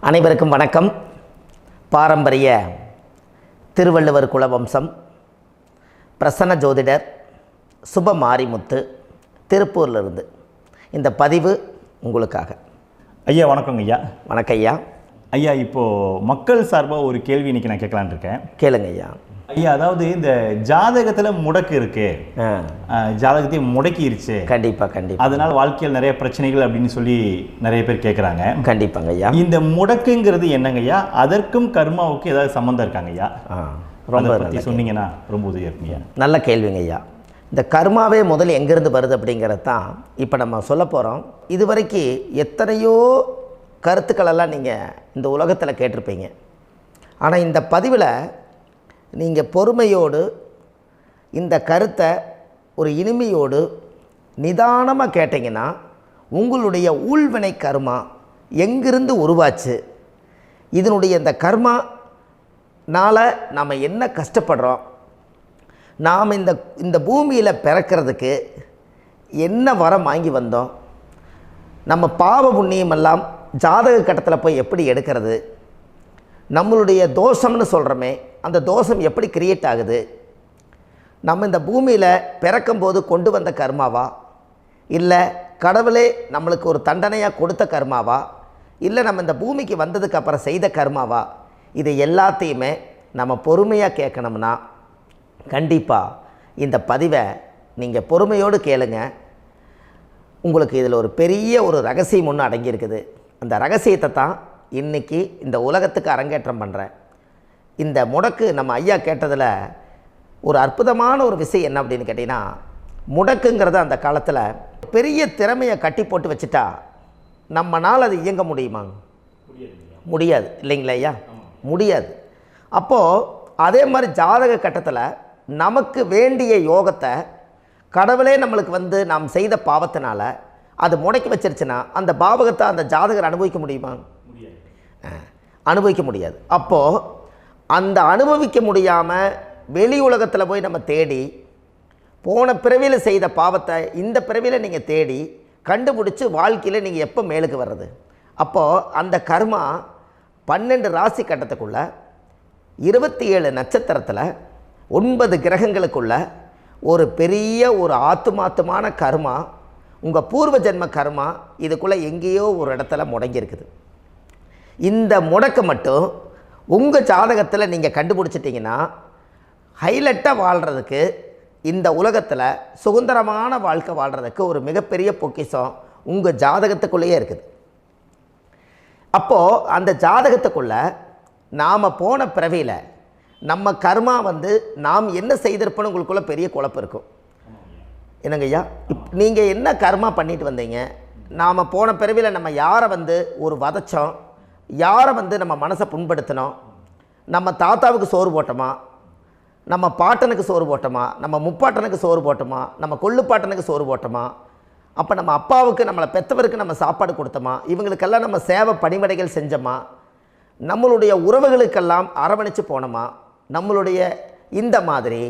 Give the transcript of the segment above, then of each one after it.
அனைவருக்கும் வணக்கம். பாரம்பரிய திருவள்ளுவர் குலவம்சம் பிரசன்ன ஜோதிடர் சுப மாரிமுத்து திருப்பூரிலிருந்து இந்த பதிவு உங்களுக்காக. ஐயா வணக்கங்க ஐயா. வணக்கம் ஐயா. ஐயா இப்போது மக்கள் சார்பாக ஒரு கேள்வி இன்றைக்கி நான் கேட்கலான் இருக்கேன். கேளுங்க ஐயா. ஐயா அதாவது இந்த ஜாதகத்தில் முடக்கு இருக்கு, ஜாதகத்தையும் முடக்கிருச்சு, கண்டிப்பாக அதனால் வாழ்க்கையில் நிறைய பிரச்சனைகள் அப்படின்னு சொல்லி நிறைய பேர் கேட்குறாங்க. கண்டிப்பாங்க ஐயா. இந்த முடக்குங்கிறது என்னங்க ஐயா? அதற்கும் கர்மாவுக்கு ஏதாவது சம்மந்தம் இருக்காங்க ஐயா? ரொம்ப பற்றி சொன்னீங்கன்னா ரொம்ப உதவியாக இருக்குங்க. நல்ல கேள்விங்க ஐயா. இந்த கர்மாவே முதல்ல எங்கேருந்து வருது அப்படிங்கிறது தான் இப்போ நம்ம சொல்ல போகிறோம். இதுவரைக்கும் எத்தனையோ கருத்துக்களெல்லாம் நீங்கள் இந்த உலகத்தில் கேட்டிருப்பீங்க. ஆனால் இந்த பதிவில் நீங்கள் பொறுமையோடு இந்த கருத்தை ஒரு இனிமையோடு நிதானமாக கேட்டிங்கன்னா உங்களுடைய ஊழ்வினை கர்மா எங்கிருந்து உருவாச்சு, இதனுடைய இந்த கர்மானால் நாம் என்ன கஷ்டப்படுறோம், நாம் இந்த பூமியில் பிறக்கிறதுக்கு என்ன வரம் வாங்கி வந்தோம், நம்ம பாவ புண்ணியமெல்லாம் ஜாதக கட்டத்தில் போய் எப்படி எடுக்கிறது, நம்மளுடைய தோஷம்னு சொல்கிறோமே அந்த தோஷம் எப்படி கிரியேட் ஆகுது, நம்ம இந்த பூமியில் பிறக்கும்போது கொண்டு வந்த கர்மாவா, இல்லை கடவுளே நம்மளுக்கு ஒரு தண்டனையாக கொடுத்த கர்மாவா, இல்லை நம்ம இந்த பூமிக்கு வந்ததுக்கு அப்புறம் செய்த கர்மாவா, இது எல்லாத்தையுமே நம்ம பொறுமையாக கேட்கணும்னா கண்டிப்பாக இந்த பதிவை நீங்கள் பொறுமையோடு கேளுங்க. உங்களுக்கு இதில் ஒரு பெரிய ஒரு ரகசியம் ஒன்று அடங்கியிருக்குது. அந்த ரகசியத்தை தான் இன்றைக்கி இந்த உலகத்துக்கு அரங்கேற்றம் பண்ணுறேன். இந்த முடக்கு நம்ம ஐயா கேட்டதில் ஒரு அற்புதமான ஒரு விஷயம் என்ன அப்படின்னு கேட்டிங்கன்னா, முடக்குங்கிறது அந்த காலத்தில் பெரிய திறமையை கட்டி போட்டு வச்சுட்டா நம்மனால் அது இயங்க முடியுமாங்க? முடியாது இல்லைங்களா ஐயா? முடியாது. அப்போது அதே மாதிரி ஜாதக கட்டத்தில் நமக்கு வேண்டிய யோகத்தை கடவுளே நம்மளுக்கு நாம் செய்த பாவத்தினால அது முடக்கி வச்சிருச்சுன்னா அந்த பாவகத்தை அந்த ஜாதகர் அனுபவிக்க முடியுமா? அனுபவிக்க முடியாது. அப்போது அந்த அனுபவிக்க முடியாமல் வெளி உலகத்தில் போய் நம்ம தேடி போன பிறவியில் செய்த பாவத்தை இந்த பிறவியில் நீங்கள் தேடி கண்டுபிடிச்சி வாழ்க்கையில் நீங்கள் எப்போ மேலுக்கு வர்றது? அப்போது அந்த கர்மா 12 ராசி கட்டத்துக்குள்ள 27 நட்சத்திரத்தில் 9 கிரகங்களுக்குள்ள ஒரு பெரிய ஒரு ஆத்துமாத்துமான கர்மா, உங்கள் பூர்வ ஜென்ம கர்மா இதுக்குள்ளே எங்கேயோ ஒரு இடத்துல முடங்கியிருக்குது. இந்த முடக்க மட்டும் உங்கள் ஜாதகத்தில் நீங்கள் கண்டுபிடிச்சிட்டிங்கன்னா ஹைலைட்டாக வாழ்கிறதுக்கு, இந்த உலகத்தில் சுதந்திரமான வாழ்க்கை வாழ்கிறதுக்கு ஒரு மிகப்பெரிய பொக்கிஷம் உங்கள் ஜாதகத்துக்குள்ளேயே இருக்குது. அப்போது அந்த ஜாதகத்துக்குள்ளே நாம் போன பிறவியில் நம்ம கர்மா நாம் என்ன செய்திருப்போன்னு உங்களுக்குள்ளே பெரிய குழப்பம் இருக்கும். என்னங்க ஐயா, நீங்கள் என்ன கர்மா பண்ணிட்டு வந்தீங்க, நாம் போன பிறவியில் நம்ம யாரை ஒரு வதச்சோம், யாரை நம்ம மனசை புண்படுத்தினோம், நம்ம தாத்தாவுக்கு சோறு போட்டோமா, நம்ம பாட்டனுக்கு சோறு போட்டோமா, நம்ம முப்பாட்டனுக்கு சோறு போட்டோமா, நம்ம கொள்ளுப்பாட்டனுக்கு சோறு போட்டோமா, அப்போ நம்ம அப்பாவுக்கு நம்மளை பெற்றவருக்கு நம்ம சாப்பாடு கொடுத்தோமா, இவங்களுக்கெல்லாம் நம்ம சேவை பணிமடைகள் செஞ்சோமா, நம்மளுடைய உறவுகளுக்கெல்லாம் அரவணைச்சு போனோமா, நம்மளுடைய இந்த மாதிரி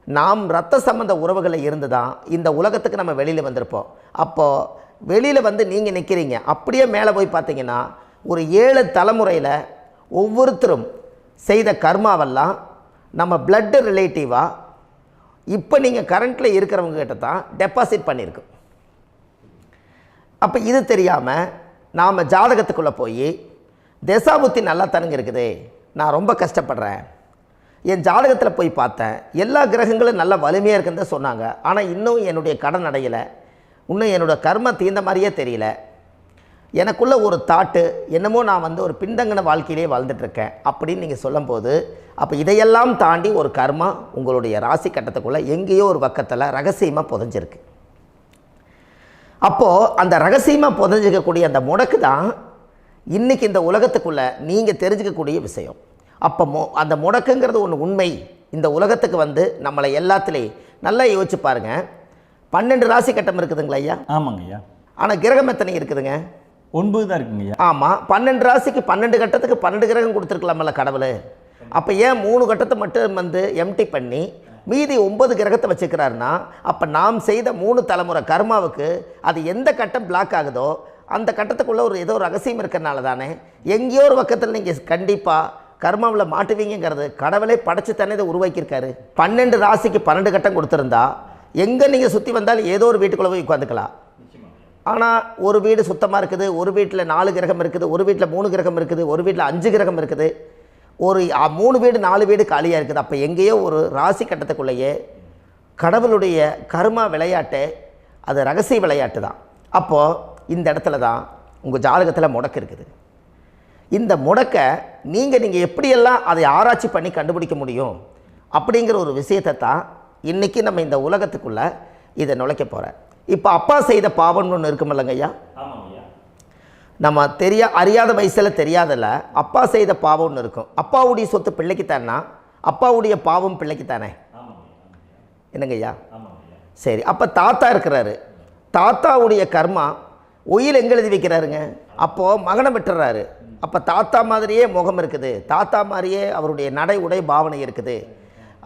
நாம் இரத்த சம்பந்த உறவுகளை இருந்து தான் இந்த உலகத்துக்கு நம்ம வெளியில் வந்திருப்போம். அப்போது வெளியில் நீங்கள் நிற்கிறீங்க, அப்படியே மேலே போய் பார்த்தீங்கன்னா ஒரு 7 தலைமுறையில் ஒவ்வொருத்தரும் செய்த கர்மாவெல்லாம் நம்ம பிளட்டு ரிலேட்டிவாக இப்போ நீங்கள் கரண்ட்டில் இருக்கிறவங்க கிட்ட தான் டெபாசிட் பண்ணியிருக்கோம். அப்போ இது தெரியாமல் நாம் ஜாதகத்துக்குள்ளே போய் தசாபுத்தி நல்லா தனுங்க இருக்குது, நான் ரொம்ப கஷ்டப்படுறேன், என் ஜாதகத்தில் போய் பார்த்தேன் எல்லா கிரகங்களும் நல்ல வலிமையாக இருக்குன்னு தான் சொன்னாங்க, ஆனால் இன்னும் என்னுடைய கடன் அடையலை, இன்னும் என்னோடய கர்ம தீர்ந்த மாதிரியே தெரியல, எனக்குள்ளே ஒரு தாட்டு என்னமோ நான் ஒரு பின்தங்கின வாழ்க்கையிலே வாழ்ந்துட்டுருக்கேன் அப்படின்னு நீங்கள் சொல்லும்போது, அப்போ இதையெல்லாம் தாண்டி ஒரு கர்மா உங்களுடைய ராசி கட்டத்துக்குள்ளே எங்கேயோ ஒரு பக்கத்தில் ரகசியமாக புதைஞ்சிருக்கு. அப்போது அந்த ரகசியமாக புதைஞ்சிக்கக்கூடிய அந்த முடக்கு தான் இன்றைக்கி இந்த உலகத்துக்குள்ளே நீங்கள் தெரிஞ்சுக்கக்கூடிய விஷயம். அப்போ அந்த முடக்குங்கிறது ஒன்று உண்மை. இந்த உலகத்துக்கு நம்மளை எல்லாத்துலேயும் நல்லா யோசிச்சு பாருங்கள். 12 ராசி கட்டம் இருக்குதுங்களா ஐயா? ஆமாங்க ஐயா. ஆனால் கிரகம் எத்தனை இருக்குதுங்க? 9 தான் இருக்குங்க ஐயா. ஆமாம், 12 ராசிக்கு 12 கட்டத்துக்கு 12 கிரகம் கொடுத்துருக்கலாமல்ல கடவுள். அப்போ ஏன் 3 கட்டத்தை மட்டும் எம்டி பண்ணி மீதி 9 கிரகத்தை வச்சுக்கிறாருன்னா, அப்போ நாம் செய்த 3 தலைமுறை கர்மாவுக்கு அது எந்த கட்டம் பிளாக் ஆகுதோ அந்த கட்டத்துக்குள்ளே ஏதோ ஒரு ரகசியம் இருக்கிறனால தானே எங்கேயோ ஒரு பக்கத்தில் நீங்கள் கண்டிப்பாக கர்மாவில் மாட்டுவீங்கிறது கடவுளே படைச்சு தானே இதை உருவாக்கியிருக்காரு. 12 ராசிக்கு 12 கட்டம் கொடுத்துருந்தா எங்கே நீங்கள் சுற்றி வந்தாலும் ஏதோ ஒரு வீட்டுக்குள்ளே போய் உட்காந்துக்கலாம். ஆனால் ஒரு வீடு சுத்தமாக இருக்குது, ஒரு வீட்டில் 4 கிரகம் இருக்குது, ஒரு வீட்டில் 3 கிரகம் இருக்குது, ஒரு வீட்டில் 5 கிரகம் இருக்குது, ஒரு 3 வீடு 4 வீடு காலியாக இருக்குது. அப்போ எங்கேயோ ஒரு ராசி கட்டத்துக்குள்ளேயே கடவுளுடைய கர்மா விளையாட்டு, அது ரகசிய விளையாட்டு தான். அப்போது இந்த இடத்துல தான் உங்கள் ஜாதகத்தில் முடக்கு இருக்குது. இந்த முடக்கை நீங்கள் எப்படியெல்லாம் அதை ஆராய்ச்சி பண்ணி கண்டுபிடிக்க முடியும் அப்படிங்கிற ஒரு விஷயத்தை தான் இன்றைக்கி நம்ம இந்த உலகத்துக்குள்ளே இதை நுழைக்க போகிறேன். இப்போ அப்பா செய்த பாவம்னு ஒன்று இருக்குமில்லங்க ஐயா, நம்ம அறியாத வயசில் தெரியாதில்ல, அப்பா செய்த பாவம்னு இருக்கும். அப்பாவுடைய சொத்து பிள்ளைக்குத்தானா, அப்பாவுடைய பாவம் பிள்ளைக்குத்தானே, என்னங்க ஐயா? சரி, அப்போ தாத்தா இருக்கிறாரு, தாத்தாவுடைய கர்மா உயிர் எங்கே எழுதி வைக்கிறாருங்க? அப்போது மகனை விட்டுறாரு. அப்போ தாத்தா மாதிரியே முகம் இருக்குது, தாத்தா மாதிரியே அவருடைய நடை உடை பாவனை இருக்குது,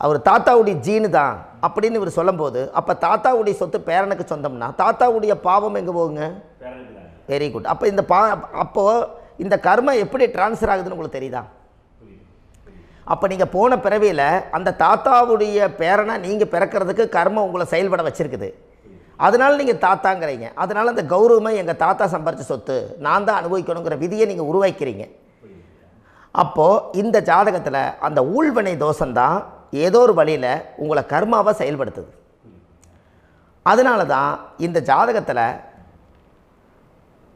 அவர் தாத்தாவுடைய ஜீனு தான் அப்படின்னு இவர் சொல்லும்போது, அப்போ தாத்தாவுடைய சொத்து பேரனுக்கு சொந்தம்னா தாத்தாவுடைய பாவம் எங்கே போகுங்க? Very good. அப்போ அப்போது இந்த கர்மா எப்படி டிரான்ஸ்ஃபர் ஆகுதுன்னு உங்களுக்கு தெரியுதா? அப்போ நீங்கள் போன பிறவியில் அந்த தாத்தாவுடைய பேரனை நீங்கள் பிறக்கிறதுக்கு கர்மம் உங்களை செயல்பட வச்சுருக்குது. அதனால் நீங்கள் தாத்தாங்கிறீங்க. அதனால் அந்த கௌரவமாக எங்கள் தாத்தா சம்பாரித்த சொத்து நான் தான் அனுபவிக்கணுங்கிற விதியை நீங்கள் உருவாக்கிறீங்க. அப்போது இந்த ஜாதகத்தில் அந்த ஊழ்வினை தோஷந்தான் ஏதோ ஒரு வழியில் உங்களை கர்மாவை செயல்படுத்துது. அதனால தான் இந்த ஜாதகத்தில்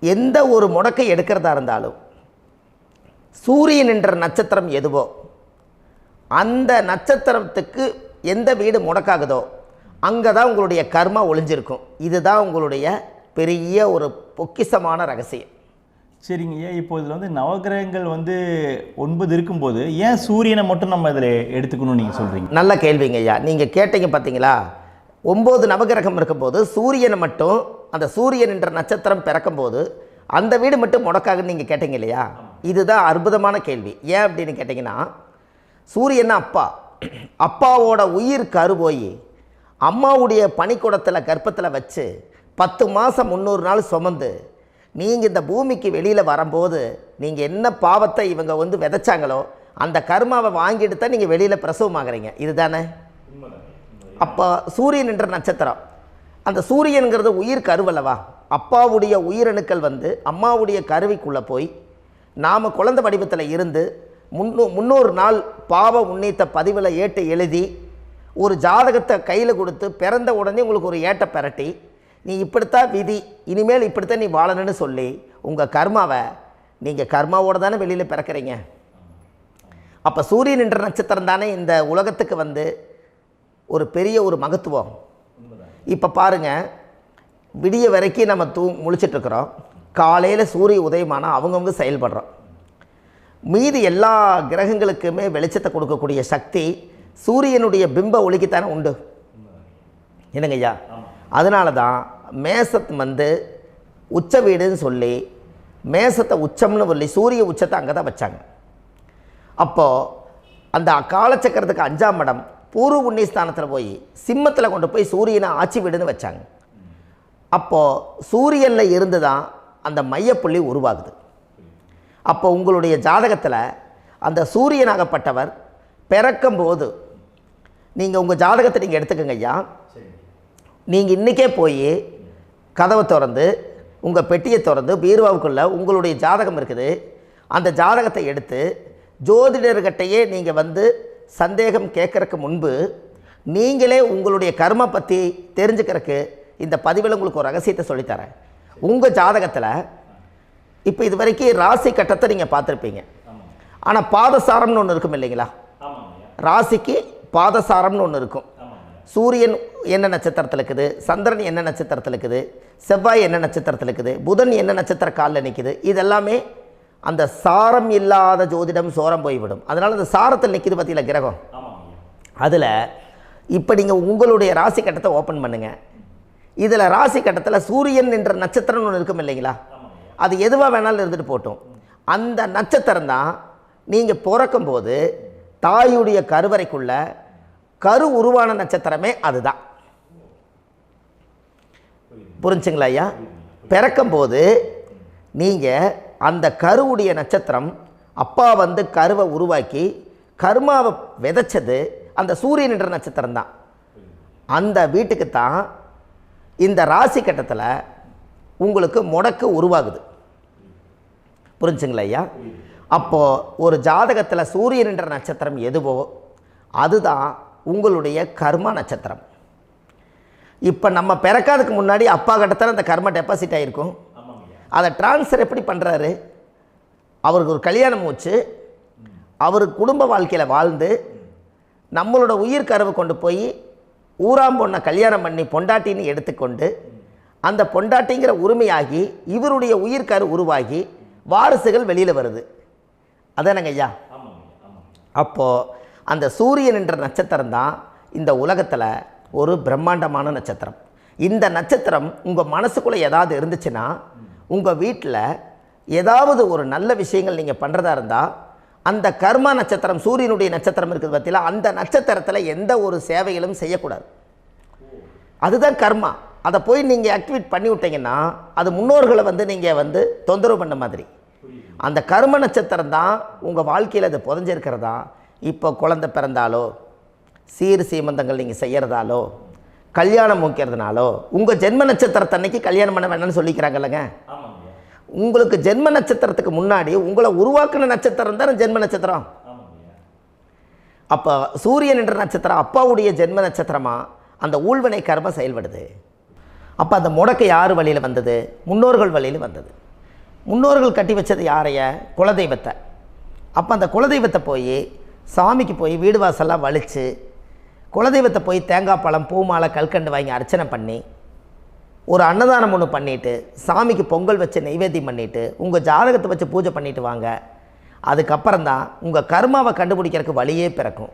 எந்த ஒரு முடக்கை எடுக்கிறதா இருந்தாலும் சூரியன் என்ற நட்சத்திரம் எதுவோ அந்த நட்சத்திரத்துக்கு எந்த வீடு முடக்காகுதோ அங்கே தான் உங்களுடைய கர்மா ஒளிஞ்சிருக்கும். இதுதான் உங்களுடைய பெரிய ஒரு பொக்கிஷமான ரகசியம். சரிங்க ஐயா, இப்போ இதில் நவகிரகங்கள் 9 இருக்கும்போது ஏன் சூரியனை மட்டும் நம்ம இதில் எடுத்துக்கணும்னு நீங்கள் சொல்கிறீங்க? நல்ல கேள்விங்க ஐயா. நீங்கள் கேட்டீங்க பார்த்தீங்களா, 9 நவகிரகம் இருக்கும்போது சூரியனை மட்டும், அந்த சூரியன் என்ற நட்சத்திரம் பிறக்கும்போது அந்த வீடு மட்டும் முடக்காகுன்னு நீங்கள் கேட்டீங்க இல்லையா? இதுதான் அற்புதமான கேள்வி. ஏன் அப்படின்னு கேட்டிங்கன்னா, சூரியன் அப்பாவோட உயிர் கரு போய் அம்மாவுடைய பனிக்கூடத்தில் கர்ப்பத்தில் வச்சு 10 மாதம் 300 நாள் சுமந்து நீங்கள் இந்த பூமிக்கு வெளியில் வரும்போது நீங்கள் என்ன பாவத்தை இவங்க விதைச்சாங்களோ அந்த கர்மாவை வாங்கிட்டு தான் நீங்கள் வெளியில் பிரசவமாகறீங்க. இதுதானே? அப்போ சூரியன் என்ற நட்சத்திரம், அந்த சூரியனுங்கிறது உயிர் கருவல்லவா, அப்பாவுடைய உயிரணுக்கள் அம்மாவுடைய கருவிக்குள்ளே போய் நாம் குழந்தை வடிவத்தில் இருந்து 300 நாள் பாவ உன்னித்த பதிவில் ஏட்டு எழுதி ஒரு ஜாதகத்தை கையில் கொடுத்து பிறந்த உடனே உங்களுக்கு ஒரு ஏட்டை பெரட்டி நீ இப்படித்தான் விதி, இனிமேல் இப்படித்தான் நீ வாழணும்னு சொல்லி உங்கள் கர்மாவை நீங்கள் கர்மாவோடு தானே வெளியில் பிறக்கிறீங்க. அப்போ சூரியன் என்ற நட்சத்திரம் தானே இந்த உலகத்துக்கு ஒரு பெரிய ஒரு மகத்துவம். இப்போ பாருங்கள், விடிய வரைக்கும் நம்ம முழிச்சிட்ருக்குறோம், காலையில் சூரிய உதயமானால் அவங்கவுங்க செயல்படுறோம். மீதி எல்லா கிரகங்களுக்குமே வெளிச்சத்தை கொடுக்கக்கூடிய சக்தி சூரியனுடைய பிம்ப ஒளிக்குத்தானே உண்டு, என்னங்க ஐயா? அதனால தான் மேசத்து உச்ச வீடுன்னு சொல்லி மேசத்தை உச்சம்னு சொல்லி சூரிய உச்சத்தை அங்கே தான் வச்சாங்க. அப்போது அந்த காலச்சக்கரத்துக்கு 5ஆம் இடம் பூர்வ புண்ணியஸ்தானத்தில் போய் சிம்மத்தில் கொண்டு போய் சூரியனை ஆட்சி வீடுன்னு வச்சாங்க. அப்போது சூரியனில் இருந்து தான் அந்த மையப்புள்ளி உருவாகுது. அப்போ உங்களுடைய ஜாதகத்தில் அந்த சூரியனாகப்பட்டவர் பிறக்கும்போது நீங்கள் உங்கள் ஜாதகத்தை நீங்கள் எடுத்துக்கங்க ஐயா. நீங்கள் இன்றைக்கே போய் கதவை திறந்து உங்கள் பெட்டியை திறந்து பீர்வாவுக்குள்ளே உங்களுடைய ஜாதகம் இருக்குது, அந்த ஜாதகத்தை எடுத்து ஜோதிடர்கிட்டையே நீங்கள் சந்தேகம் கேட்குறக்கு முன்பு நீங்களே உங்களுடைய கர்ம பற்றி தெரிஞ்சுக்கிறதுக்கு இந்த பதிவில் உங்களுக்கு ஒரு ரகசியத்தை சொல்லித்தரேன். உங்கள் ஜாதகத்தில் இப்போ இது வரைக்கும் ராசி கட்டத்தை நீங்கள் பார்த்துருப்பீங்க, ஆனால் பாதசாரம்னு ஒன்று இருக்கும் இல்லைங்களா? ராசிக்கு பாதசாரம்னு ஒன்று இருக்கும். சூரியன் என்ன நட்சத்திரத்தில் இருக்குது, சந்திரன் என்ன நட்சத்திரத்தில் இருக்குது, செவ்வாய் என்ன நட்சத்திரத்தில் இருக்குது, புதன் என்ன நட்சத்திர காலில் நிற்குது, இதெல்லாமே அந்த சாரம் இல்லாத ஜோதிடம் சோரம் போய்விடும். அதனால் அந்த சாரத்தில் நிற்கிது பார்த்தீங்களா கிரகம், அதில் இப்போ நீங்கள் உங்களுடைய ராசி கட்டத்தை ஓப்பன் பண்ணுங்கள். இதில் ராசி கட்டத்தில் சூரியன் என்ற நட்சத்திரம்னு ஒன்று இருக்கும் இல்லைங்களா? அது எதுவாக வேணாலும் இருந்துட்டு போட்டோம். அந்த நட்சத்திரம் தான் நீங்கள் பிறக்கும்போது தாயுடைய கருவறைக்குள்ள கரு உருவான நட்சத்திரமே அதுதான். புரிஞ்சுங்களா ஐயா? பிறக்கும்போது நீங்கள் அந்த கருவுடைய நட்சத்திரம் அப்பா வந்து கருவை உருவாக்கி கர்மாவை விதைச்சது அந்த சூரியன் என்ற நட்சத்திரம் தான். அந்த வீட்டுக்கு தான் இந்த ராசி கட்டத்தில் உங்களுக்கு முடக்கு உருவாகுது. புரிஞ்சுங்களா ஐயா? அப்போது ஒரு ஜாதகத்தில் சூரியன் என்ற நட்சத்திரம் எதுவோ அதுதான் உங்களுடைய கர்மா நட்சத்திரம். இப்போ நம்ம பிறக்காதுக்கு முன்னாடி அப்பா கட்டத்தில் அந்த கர்மா டெபாசிட் ஆகிருக்கும். அதை ட்ரான்ஸ்ஃபர் எப்படி பண்ணுறாரு? அவருக்கு ஒரு கல்யாணம் வச்சு அவர் குடும்ப வாழ்க்கையில் வாழ்ந்து நம்மளோட உயிர் கருவை கொண்டு போய் ஊராம் பொண்ணை கல்யாணம் பண்ணி பொண்டாட்டின்னு எடுத்துக்கொண்டு அந்த பொண்டாட்டிங்கிற உரிமையாகி இவருடைய உயிர் கரு உருவாகி வாரிசுகள் வெளியில் வருது. அதானங்க ஐயா? அப்போது அந்த சூரியன் என்ற நட்சத்திரம் தான் இந்த உலகத்தில் ஒரு பிரம்மாண்டமான நட்சத்திரம். இந்த நட்சத்திரம் உங்கள் மனசுக்குள்ளே ஏதாவது இருந்துச்சுன்னா உங்கள் வீட்டில் ஏதாவது ஒரு நல்ல விஷயங்கள் நீங்கள் பண்ணுறதா இருந்தால் அந்த கர்மா நட்சத்திரம் சூரியனுடைய நட்சத்திரம் இருக்குது பார்த்தீங்களா, அந்த நட்சத்திரத்தில் எந்த ஒரு சேவைகளும் செய்யக்கூடாது. அதுதான் கர்மா. அதை போய் நீங்கள் ஆக்டிவேட் பண்ணி விட்டீங்கன்னா அது முன்னோர்களை வந்து நீங்கள் வந்து தொந்தரவு பண்ண மாதிரி. அந்த கர்ம நட்சத்திரம் தான் உங்கள் வாழ்க்கையில் அது புதஞ்சிருக்கிறதா. இப்போ குழந்தை பிறந்தாலோ சீர் சீமந்தங்கள் நீங்கள் செய்கிறதாலோ கல்யாணம் முக்கிறதுனாலோ உங்கள் ஜென்ம நட்சத்திரத்தன்னைக்கு கல்யாணம் பண்ண வேண்டாம்னு சொல்லிக்கிறாங்கல்லங்க. உங்களுக்கு ஜென்ம நட்சத்திரத்துக்கு முன்னாடி உங்களை உருவாக்குன நட்சத்திரம் தான் ஜென்ம நட்சத்திரம். அப்போ சூரியன் என்ற நட்சத்திரம் அப்பாவுடைய ஜென்ம நட்சத்திரமாக அந்த ஊழ்வினை கர்மம் செயல்படுது. அப்போ அந்த முடக்கு யார் வழியில் வந்தது? முன்னோர்கள் வழியில் வந்தது. முன்னோர்கள் கட்டி வச்சது யாரைய? குலதெய்வத்தை. அப்போ அந்த குலதெய்வத்தை போய் சாமிக்கு போய் வீடு வாசல்லாம் வலித்து குலதெய்வத்தை போய் தேங்காய் பழம் பூ மாலை கல்கண்டு வாங்கி அர்ச்சனை பண்ணி ஒரு அன்னதானம் ஒன்று பண்ணிவிட்டு சாமிக்கு பொங்கல் வச்சு நைவேத்தியம் பண்ணிவிட்டு உங்கள் ஜாதகத்தை வச்சு பூஜை பண்ணிவிட்டு வாங்க. அதுக்கப்புறம் தான் உங்கள் கர்மாவை கண்டுபிடிக்கிறதுக்கு வழியே பிறக்கும்.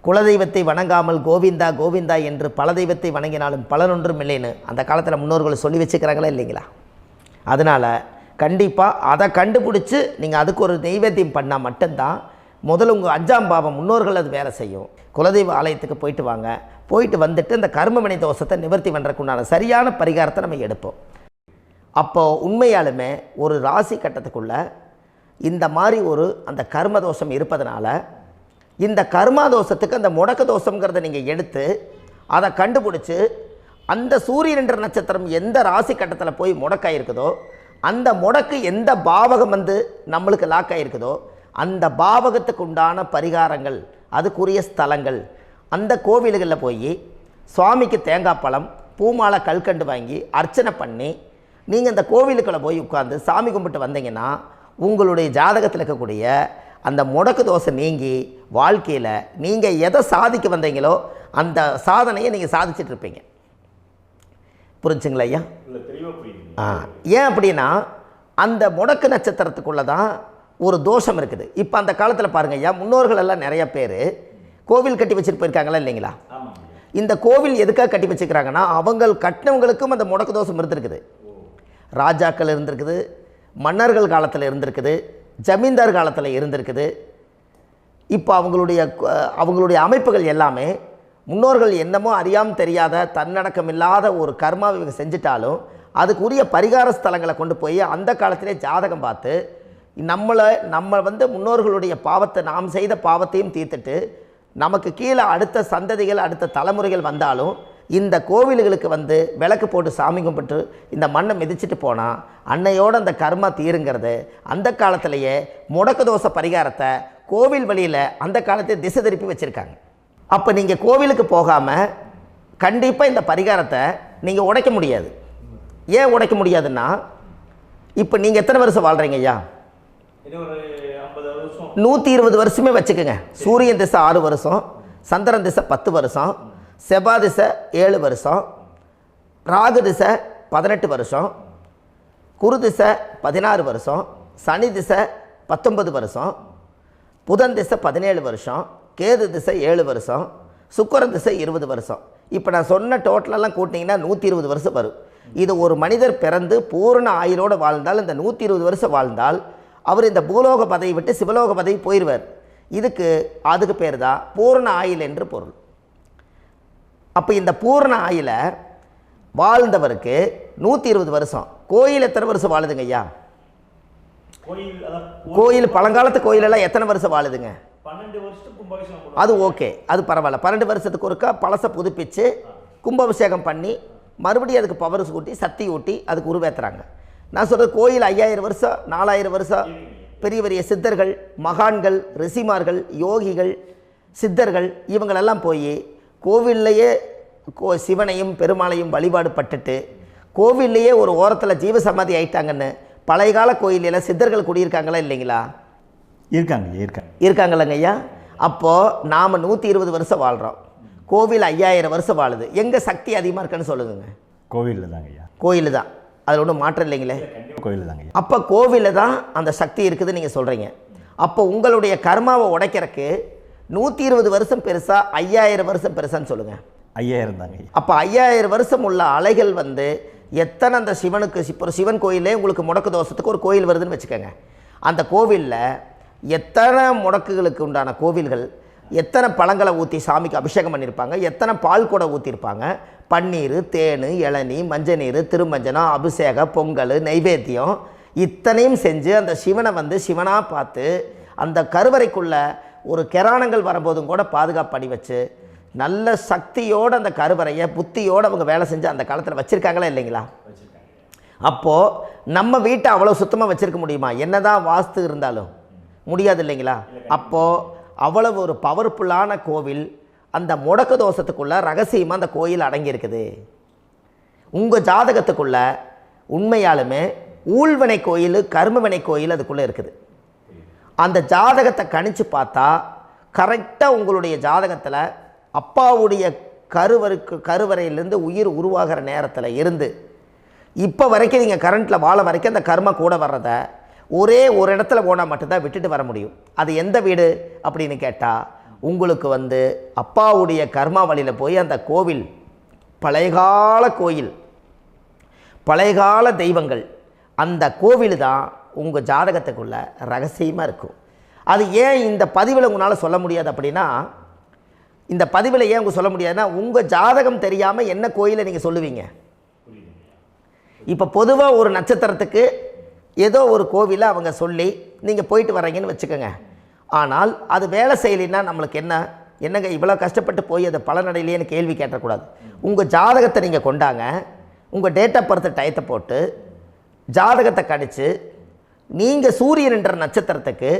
குலதெய்வத்தை வணங்காமல் கோவிந்தா கோவிந்தா என்று பல தெய்வத்தை வணங்கினாலும் பலனொன்றும் இல்லைன்னு அந்த காலத்தில் முன்னோர்கள் சொல்லி வச்சுக்கிறாங்களா இல்லைங்களா? அதனால் கண்டிப்பாக அதை கண்டுபிடிச்சி நீங்கள் அதுக்கு ஒரு நைவேத்தியம் பண்ணால் மட்டும்தான் முதல்ல உங்கள் 5ஆம் பாவம் முன்னோர்கள் அது வேலை செய்யும். குலதெய்வ ஆலயத்துக்கு போயிட்டு வாங்க. போயிட்டு வந்துட்டு இந்த கர்மவினை தோஷத்தை நிவர்த்தி பண்ணுறதுக்குண்டான சரியான பரிகாரத்தை நம்ம எடுப்போம். அப்போது உண்மையாலுமே ஒரு ராசி கட்டத்துக்குள்ளே இந்த மாதிரி ஒரு அந்த கர்ம தோஷம் இருப்பதனால இந்த கர்மா தோஷத்துக்கு அந்த முடக்க தோஷங்கிறத நீங்கள் எடுத்து அதை கண்டுபிடிச்சி அந்த சூரியன் என்ற நட்சத்திரம் எந்த ராசி கட்டத்தில் போய் முடக்காயிருக்குதோ அந்த முடக்கு எந்த பாவகம் வந்து நம்மளுக்கு லாக் ஆகிருக்குதோ அந்த பாவகத்துக்கு உண்டான பரிகாரங்கள் அதுக்குரிய ஸ்தலங்கள் அந்த கோவில்களில் போய் சுவாமிக்கு தேங்காய் பழம் பூமாலை கல்கண்டு வாங்கி அர்ச்சனை பண்ணி நீங்கள் அந்த கோவிலுக்குள்ளே போய் உட்காந்து சாமி கும்பிட்டு வந்தீங்கன்னா உங்களுடைய ஜாதகத்தில் இருக்கக்கூடிய அந்த முடக்கு தோசை நீங்கி வாழ்க்கையில் நீங்கள் எதை சாதிக்க வந்தீங்களோ அந்த சாதனையை நீங்கள் சாதிச்சிட்ருப்பீங்க. புரிஞ்சுங்களா ஐயா? ஏன் அப்படின்னா அந்த முடக்கு நட்சத்திரத்துக்குள்ளே தான் ஒரு தோஷம் இருக்குது. இப்போ அந்த காலத்தில் பாருங்கள் ஐயா, முன்னோர்கள் எல்லாம் நிறைய பேர் கோவில் கட்டி வச்சுட்டு போயிருக்காங்களா இல்லைங்களா? இந்த கோவில் எதுக்காக கட்டி வச்சுக்கிறாங்கன்னா அவங்க கட்டினவங்களுக்கும் அந்த முடக்கு தோஷம் இருந்திருக்குது. ராஜாக்கள் இருந்திருக்குது, மன்னர்கள் காலத்தில் இருந்திருக்குது, ஜமீன்தார் காலத்தில் இருந்திருக்குது. இப்போ அவங்களுடைய அமைப்புகள் எல்லாமே முன்னோர்கள் என்னமோ அறியாமல் தெரியாத தன்னடக்கம் இல்லாத ஒரு கர்மாவை இவங்க செஞ்சிட்டாலும் அதுக்குரிய பரிகார ஸ்தலங்களை கொண்டு போய் அந்த காலத்திலே ஜாதகம் பார்த்து நம்ம வந்து முன்னோர்களுடைய பாவத்தை நாம் செய்த பாவத்தையும் தீர்த்துட்டு நமக்கு கீழே அடுத்த சந்ததிகள் அடுத்த தலைமுறைகள் வந்தாலும் இந்த கோவில்களுக்கு வந்து விளக்கு போட்டு சாமி கும்பிட்டு இந்த மண்ணை மிதிச்சிட்டு போனால் அன்னையோடு அந்த கர்மா தீருங்கிறது அந்த காலத்திலேயே முடக்க தோஷ பரிகாரத்தை கோவில் வழியில் அந்த காலத்தை திசை திருப்பி வச்சுருக்காங்க. அப்போ நீங்கள் கோவிலுக்கு போகாமல் கண்டிப்பாக இந்த பரிகாரத்தை நீங்கள் உடைக்க முடியாது. ஏன் உடைக்க முடியாதுன்னா இப்போ நீங்கள் எத்தனை வருஷம் வாழ்கிறீங்க ஐயா? 120 வருஷமே வச்சுக்கோங்க. சூரியன் திசை 6 வருஷம், சந்திரன் திசை 10 வருஷம், செவ்வாய் திசை 7 வருஷம், ராகு திசை 18 வருஷம், குரு திசை 16 வருஷம், சனி திசை 19 வருஷம், புதன் திசை 17 வருஷம், கேது திசை 7 வருஷம், சுக்கிரன் திசை 20 வருஷம். இப்போ நான் சொன்ன டோட்டலெல்லாம் கூட்டிங்கன்னா 120 வருஷம் வரும். இது ஒரு மனிதர் பிறந்து பூரண ஆயுளோடு வாழ்ந்தால் இந்த 120 வருஷம் வாழ்ந்தால் அவர் இந்த பூலோக பதவி விட்டு சிவலோக பதவி போயிடுவார். அதுக்கு பேர் தான் பூரண ஆயுள் என்று பொருள். அப்போ இந்த பூரண ஆயுளை வாழ்ந்தவருக்கு 120 வருஷம். கோயில் எத்தனை வருஷம் வாழுதுங்க ஐயா? கோயில் பழங்காலத்து கோயிலெல்லாம் எத்தனை வருஷம் வாழுதுங்க? 12 வருஷத்துக்கு கும்பாபிஷேகம். அது ஓகே, அது பரவாயில்ல. 12 வருஷத்துக்கு ஒருக்கா பழசை புதுப்பிச்சு கும்பாபிஷேகம் பண்ணி மறுபடியும் அதுக்கு பவர் ஊட்டி சக்தி ஊட்டி அதுக்கு உருவேற்றுறாங்க. நான் சொல்கிறது கோயில் 5000 வருஷம் 4000 வருஷம் பெரிய பெரிய சித்தர்கள், மகான்கள், ரிஷிமார்கள், யோகிகள், சித்தர்கள் இவங்களெல்லாம் போய் கோவில்லையே சிவனையும் பெருமாளையும் வழிபாடு பட்டுட்டு கோவில்லையே ஒரு ஓரத்தில் ஜீவசமாதி ஆயிட்டாங்கன்னு பழைய கால கோயிலில் சித்தர்கள் குடியிருக்காங்களா இல்லைங்களா? இருக்காங்கல்லங்க ஐயா. அப்போது நாம் 120 வருஷம் வாழ்கிறோம், கோவில் 5000 வருஷம் வாழுது. எங்கே சக்தி அதிகமாக இருக்குன்னு சொல்லுங்க? கோவிலில் தாங்க ஐயா. கோயில் தான், அதில் ஒன்றும் மாற்றம் இல்லைங்களே. கோயில் தாங்க. அப்போ கோவிலில் தான் அந்த சக்தி இருக்குதுன்னு நீங்கள் சொல்கிறீங்க. அப்போ உங்களுடைய கர்மாவை உடைக்கிறதுக்கு 120 வருஷம் பெருசா 5000 வருஷம் பெருசான்னு சொல்லுங்கள்? 5000 தாங்க. அப்போ 5000 வருஷம் உள்ள அலைகள் எத்தனை அந்த சிவனுக்கு இப்போ ஒரு சிவன் கோயிலே உங்களுக்கு முடக்கு தோஷத்துக்கு ஒரு கோயில் வருதுன்னு வச்சுக்கோங்க. அந்த கோவிலில் எத்தனை முடக்குகளுக்கு உண்டான கோவில்கள், எத்தனை பழங்களை ஊற்றி சாமிக்கு அபிஷேகம் பண்ணியிருப்பாங்க, எத்தனை பால் கூட ஊற்றிருப்பாங்க, பன்னீர், தேன், இளநீ, மஞ்சள் நீர், திருமஞ்சனம், அபிஷேகம், பொங்கல், நைவேத்தியம் இத்தனையும் செஞ்சு அந்த சிவனை சிவனாக பார்த்து அந்த கருவறைக்குள்ள ஒரு கிராணங்கள் வரும்போதும் கூட பாதுகாப்பு பண்ணி வச்சு நல்ல சக்தியோடு அந்த கருவறையை புத்தியோடு அவங்க வேலை செஞ்சு அந்த காலத்தில் வச்சுருக்காங்களா இல்லைங்களா? அப்போது நம்ம வீட்டை அவ்வளோ சுத்தமாக வச்சுருக்க முடியுமா? என்னதான் வாஸ்து இருந்தாலும் முடியாது இல்லைங்களா? அப்போது அவ்வளவு ஒரு பவர்ஃபுல்லான கோவில் அந்த முடக்கு தோஷத்துக்குள்ளே ரகசியமாக அந்த கோயில் அடங்கியிருக்குது. உங்கள் ஜாதகத்துக்குள்ளே உண்மையாலுமே ஊழ்வினை கோயில், கர்மவினை கோயில் அதுக்குள்ளே இருக்குது. அந்த ஜாதகத்தை கணிச்சு பார்த்தா கரெக்டாக உங்களுடைய ஜாதகத்தில் அப்பாவுடைய கருவறையிலேருந்து உயிர் உருவாகிற நேரத்தில் இருந்து இப்போ வரைக்கும் நீங்கள் கரண்ட்டில் வாழ வரைக்கும் அந்த கர்ம கூட வர்றதை ஒரே ஒரு இடத்துல போனால் மட்டும்தான் விட்டுட்டு வர முடியும். அது எந்த வீடு அப்படின்னு கேட்டால் உங்களுக்கு அப்பாவுடைய கர்மா வழியில் போய் அந்த கோவில் பழையகால கோயில், பழையகால தெய்வங்கள், அந்த கோவில் தான் உங்கள் ஜாதகத்துக்குள்ள ரகசியமாக இருக்கும். அது ஏன் இந்த பதிவில் உங்களால் சொல்ல முடியாது அப்படின்னா, இந்த பதிவில் ஏன் உங்க சொல்ல முடியாதுன்னா உங்கள் ஜாதகம் தெரியாமல் என்ன கோயிலை நீங்கள் சொல்லுவீங்க? இப்போ பொதுவாக ஒரு நட்சத்திரத்துக்கு ஏதோ ஒரு கோவிலை அவங்க சொல்லி நீங்கள் போயிட்டு வர்றீங்கன்னு வச்சுக்கோங்க. ஆனால் அது வேலை செய்யலைன்னா நம்மளுக்கு என்னங்க இவ்வளோ கஷ்டப்பட்டு போய் அதை பலனடையிலேன்னு கேள்வி கேட்டக்கூடாது. உங்கள் ஜாதகத்தை நீங்கள் கொண்டாங்க, உங்கள் டேட் ஆஃப் பர்த் டயத்தை போட்டு ஜாதகத்தை கணிச்சு நீங்கள் சூரியன் என்ற நட்சத்திரத்துக்கு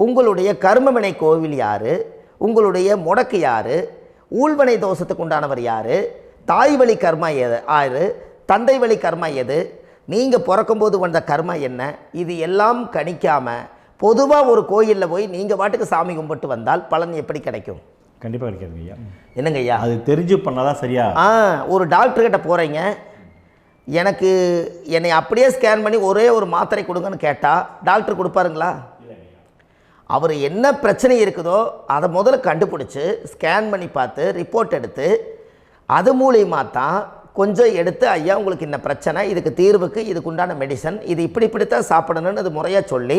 உங்களுடைய கர்மவினை கோவில் யார், உங்களுடைய முடக்கு யார், ஊழ்வனை தோஷத்துக்கு உண்டானவர் யார், தாய் வழி கர்மா யார், தந்தை வழி கர்மா எது, நீங்கள் பிறக்கும்போது வந்த கர்மா என்ன, இது எல்லாம் கணிக்காமல் பொதுவாக ஒரு கோயிலில் போய் நீங்கள் பாட்டுக்கு சாமி கும்பிட்டு வந்தால் பலன் எப்படி கிடைக்கும்? கண்டிப்பாக கிடைக்காதுங்க ஐயா. என்னங்க ஐயா? அது தெரிஞ்சு பண்ணாதான் சரியா? ஒரு டாக்டர்கிட்ட போகிறீங்க, என்னை அப்படியே ஸ்கேன் பண்ணி ஒரே ஒரு மாத்திரை கொடுங்கன்னு கேட்டால் டாக்டர் கொடுப்பாருங்களா? அவர் என்ன பிரச்சனை இருக்குதோ அதை முதல்ல கண்டுபிடிச்சி ஸ்கேன் பண்ணி பார்த்து ரிப்போர்ட் எடுத்து அது மூலியமாக தான் கொஞ்சம் எடுத்து ஐயா உங்களுக்கு இந்த பிரச்சனை, இதுக்கு தீர்வுக்கு இதுக்குண்டான மெடிசன், இது இப்படித்தான் சாப்பிடணும்னு அது முறையாக சொல்லி